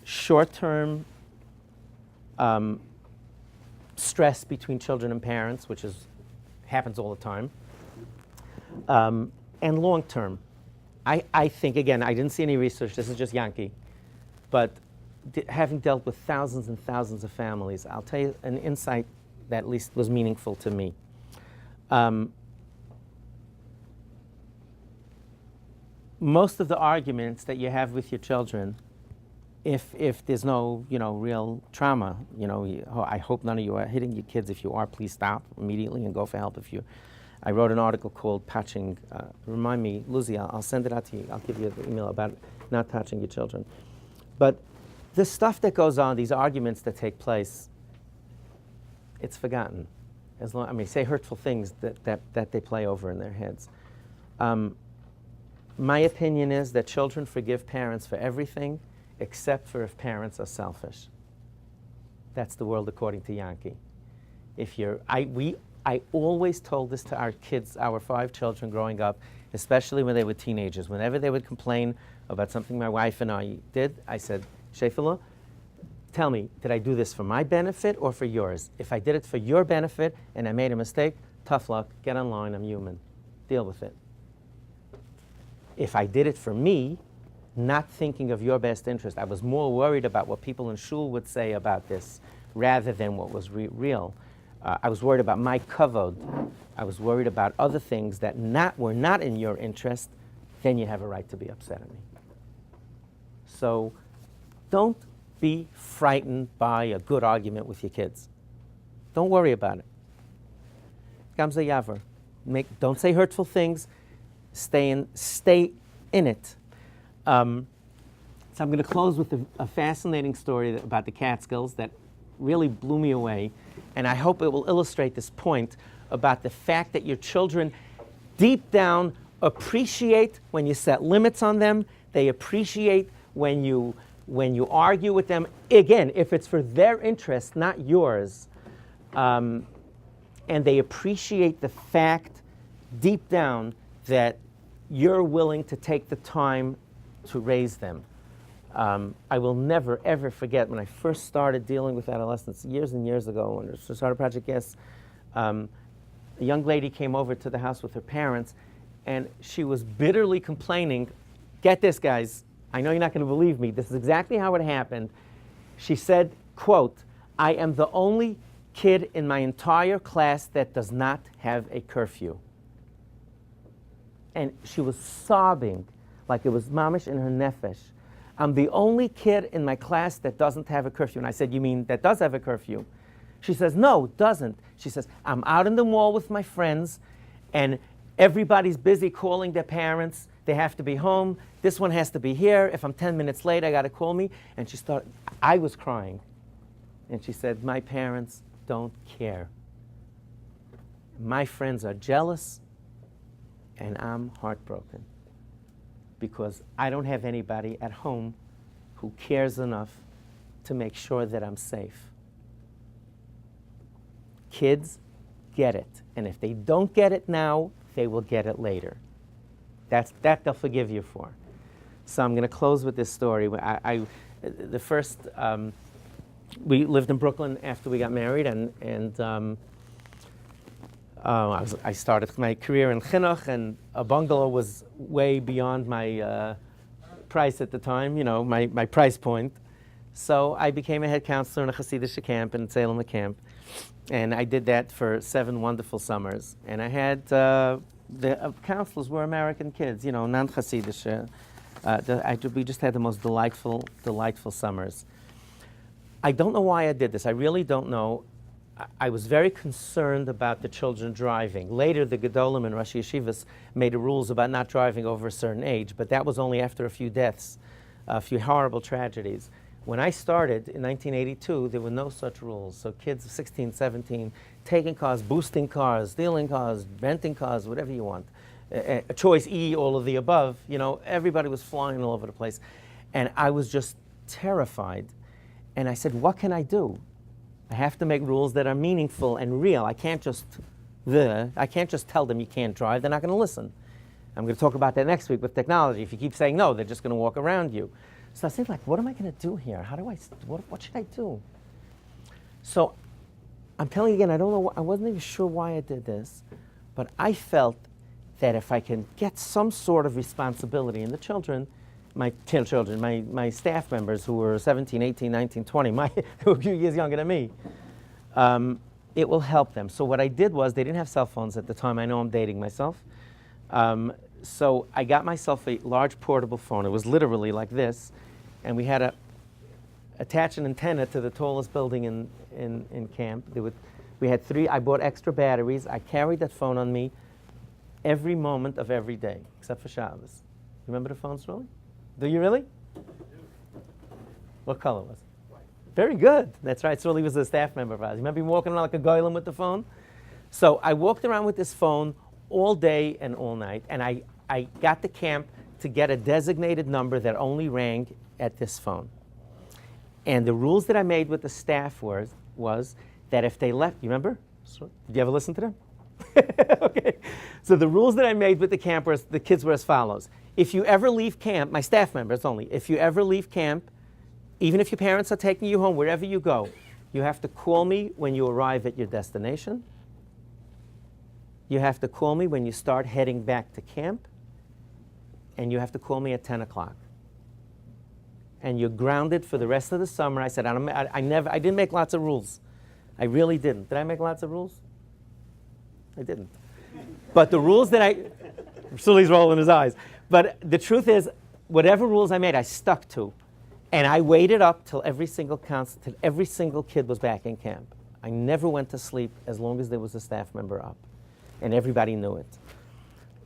short-term stress between children and parents, which happens all the time, and long-term. I think, again, I didn't see any research, this is just Yankee, but having dealt with thousands and thousands of families, I'll tell you an insight that at least was meaningful to me. Most of the arguments that you have with your children, if there's no real trauma, I hope none of you are hitting your kids. If you are, please stop immediately and go for help. I wrote an article called Patching. Remind me, Lucy, I'll send it out to you. I'll give you the email about not touching your children. But the stuff that goes on, these arguments that take place, it's forgotten. Say hurtful things that they play over in their heads. My opinion is that children forgive parents for everything except for if parents are selfish. That's the world according to Yankee. I always told this to our kids, our 5 children growing up, especially when they were teenagers. Whenever they would complain about something my wife and I did, I said, Shefala, tell me, did I do this for my benefit or for yours? If I did it for your benefit and I made a mistake, tough luck, get online, I'm human. Deal with it. If I did it for me, not thinking of your best interest, I was more worried about what people in shul would say about this rather than what was real. I was worried about my kavod. I was worried about other things that were not in your interest. Then you have a right to be upset at me. So don't be frightened by a good argument with your kids. Don't worry about it. Gamza Yaver. Don't say hurtful things. Stay in it. So I'm going to close with a fascinating story about the Catskills that really blew me away. And I hope it will illustrate this point about the fact that your children deep down appreciate when you set limits on them. They appreciate when you argue with them. Again, if it's for their interest, not yours. And they appreciate the fact deep down that you're willing to take the time to raise them. I will never, ever forget when I first started dealing with adolescents years and years ago when I started Project Yes. A young lady came over to the house with her parents, and she was bitterly complaining. Get this, guys. I know you're not going to believe me. This is exactly how it happened. She said, quote, I am the only kid in my entire class that does not have a curfew. And she was sobbing like it was mamish in her nefesh. I'm the only kid in my class that doesn't have a curfew. And I said, you mean that does have a curfew? She says, no, it doesn't. She says, I'm out in the mall with my friends, and everybody's busy calling their parents. They have to be home. This one has to be here. If I'm 10 minutes late, I got to call me. And I was crying. And she said, my parents don't care. My friends are jealous, and I'm heartbroken because I don't have anybody at home who cares enough to make sure that I'm safe. Kids get it, and if they don't get it now, they will get it later. That they'll forgive you for. So I'm going to close with this story. We lived in Brooklyn after we got married, and I started my career in chinuch, and a bungalow was way beyond my price at the time, my price point. So I became a head counselor in a Hasidic camp in Salem camp, and I did that for 7 wonderful summers. And I had the counselors were American kids, non-Hasidic. We just had the most delightful summers. I don't know why I did this. I really don't know. I was very concerned about the children driving. Later, the Gedolim and Rosh Yeshivas made the rules about not driving over a certain age, but that was only after a few deaths, a few horrible tragedies. When I started in 1982, there were no such rules. So kids of 16, 17, taking cars, boosting cars, stealing cars, renting cars, whatever you want. A choice E, all of the above. You know, everybody was flying all over the place. And I was just terrified. And I said, what can I do? I have to make rules that are meaningful and real. I can't just tell them you can't drive. They're not going to listen. I'm going to talk about that next week with technology. If you keep saying no, they're just going to walk around you. So I said, like, what am I going to do here? How do I, what should I do? So I'm telling you again, I don't know, I wasn't even sure why I did this, but I felt that if I can get some sort of responsibility in the children, my staff members who were 17, 18, 19, 20, who were a few years younger than me, it will help them. So what I did was, they didn't have cell phones at the time. I know I'm dating myself. So I got myself a large portable phone. It was literally like this. And we had to attach an antenna to the tallest building in camp. We had three. I bought extra batteries. I carried that phone on me every moment of every day, except for Shabbos. Remember the phones, really? Do you really? What color was it? White. Very good. That's right. Sully was a staff member of ours. You remember him walking around like a goylem with the phone? So I walked around with this phone all day and all night, and I got the camp to get a designated number that only rang at this phone. And the rules that I made with the staff was that if they left, you remember? Did you ever listen to them? Okay. So the rules that I made with the camp were, the kids were as follows. If you ever leave camp, my staff members only, if you ever leave camp, even if your parents are taking you home, wherever you go, you have to call me when you arrive at your destination. You have to call me when you start heading back to camp. And you have to call me at 10 o'clock. And you're grounded for the rest of the summer. I said, I didn't make lots of rules. I really didn't. Did I make lots of rules? I didn't. But the rules that Sully's rolling his eyes. But the truth is, whatever rules I made, I stuck to. And I waited up till every single kid was back in camp. I never went to sleep as long as there was a staff member up. And everybody knew it.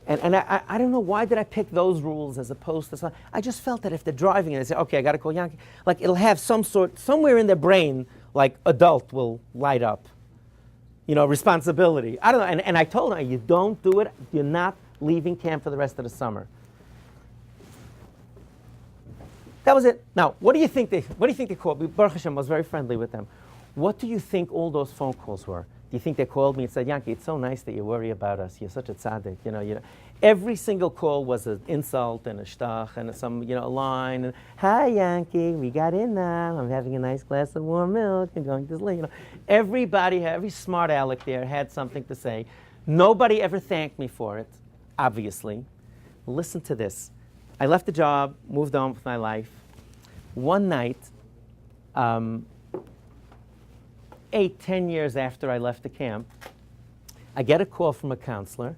And I don't know, why did I pick those rules as opposed to some? I just felt that if they're driving and they say, okay, I got to call Yankee, like it'll have somewhere in their brain, like adult will light up. You know, responsibility. I don't know. And I told them, you don't do it, you're not leaving camp for the rest of the summer. That was it. Now, what do you think they called me? Baruch Hashem, was very friendly with them. What do you think all those phone calls were? Do you think they called me and said, Yankee, it's so nice that you worry about us. You're such a tzaddik. You know. Every single call was an insult and a shtach and a line. And, hi, Yankee, we got in now. I'm having a nice glass of warm milk and going to sleep. Everybody, every smart aleck there had something to say. Nobody ever thanked me for it, obviously. Listen to this. I left the job, moved on with my life. One night, 8, 10 years after I left the camp, I get a call from a counselor,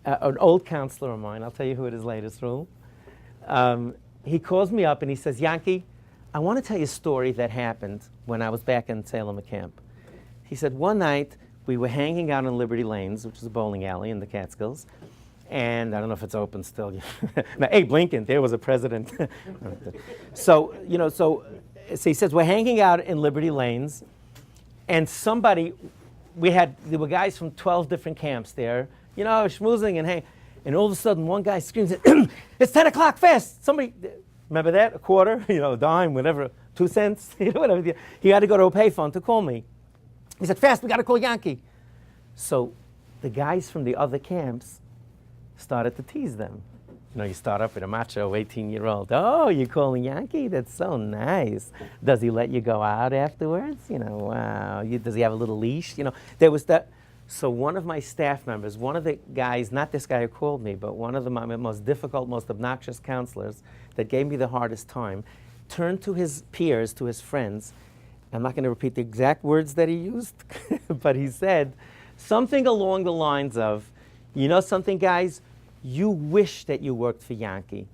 an old counselor of mine. I'll tell you who it is later, Rule. He calls me up and he says, Yankee, I want to tell you a story that happened when I was back in Salem camp. He said, one night we were hanging out in Liberty Lanes, which is a bowling alley in the Catskills, and I don't know if it's open still. Now, Abe Lincoln, there was a president. So he says, we're hanging out in Liberty Lanes, and there were guys from 12 different camps there, schmoozing and hanging. And all of a sudden, one guy screams, it's 10 o'clock, fast! Somebody, remember that? A quarter, a dime, whatever, 2 cents, whatever. He had to go to a payphone to call me. He said, fast, we got to call Yankee. So the guys from the other camps started to tease them. You start up with a macho 18-year-old. Oh, you're calling Yankee? That's so nice. Does he let you go out afterwards? Wow. Does he have a little leash? There was that. So one of my staff members, one of the guys, not this guy who called me, but one of the most difficult, most obnoxious counselors that gave me the hardest time, turned to his peers, to his friends. I'm not going to repeat the exact words that he used, but he said something along the lines of, something, guys? You wish that you worked for Yankee.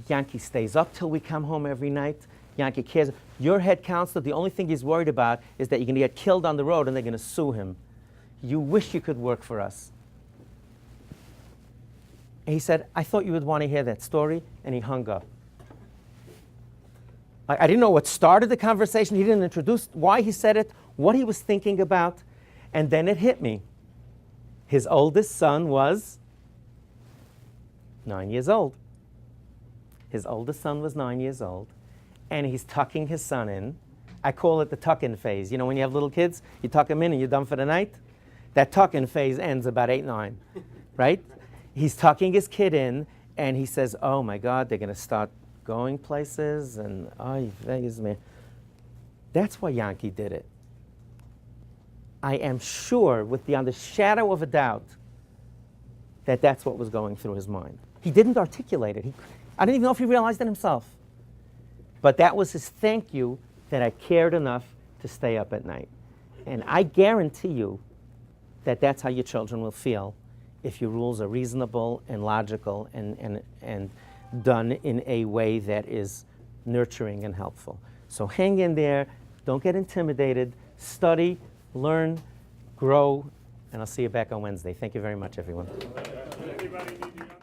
Yankee stays up till we come home every night. Yankee cares. Your head counselor, the only thing he's worried about is that you're going to get killed on the road and they're going to sue him. You wish you could work for us. And he said, I thought you would want to hear that story, and he hung up. I didn't know what started the conversation. He didn't introduce why he said it, what he was thinking about, and then it hit me. His oldest son was 9 years old. His oldest son was 9 years old, and he's tucking his son in. I call it the tuck-in phase. You know, when you have little kids, you tuck them in and you're done for the night? That tuck-in phase ends about 8, 9, right? He's tucking his kid in, and he says, oh my God, they're going to start going places, and man. That's why Yankee did it. I am sure, beyond the shadow of a doubt, that that's what was going through his mind. He didn't articulate it. I don't even know if he realized it himself. But that was his thank you that I cared enough to stay up at night. And I guarantee you that that's how your children will feel if your rules are reasonable and logical and done in a way that is nurturing and helpful. So hang in there. Don't get intimidated. Study, learn, grow, and I'll see you back on Wednesday. Thank you very much, everyone. Anybody need the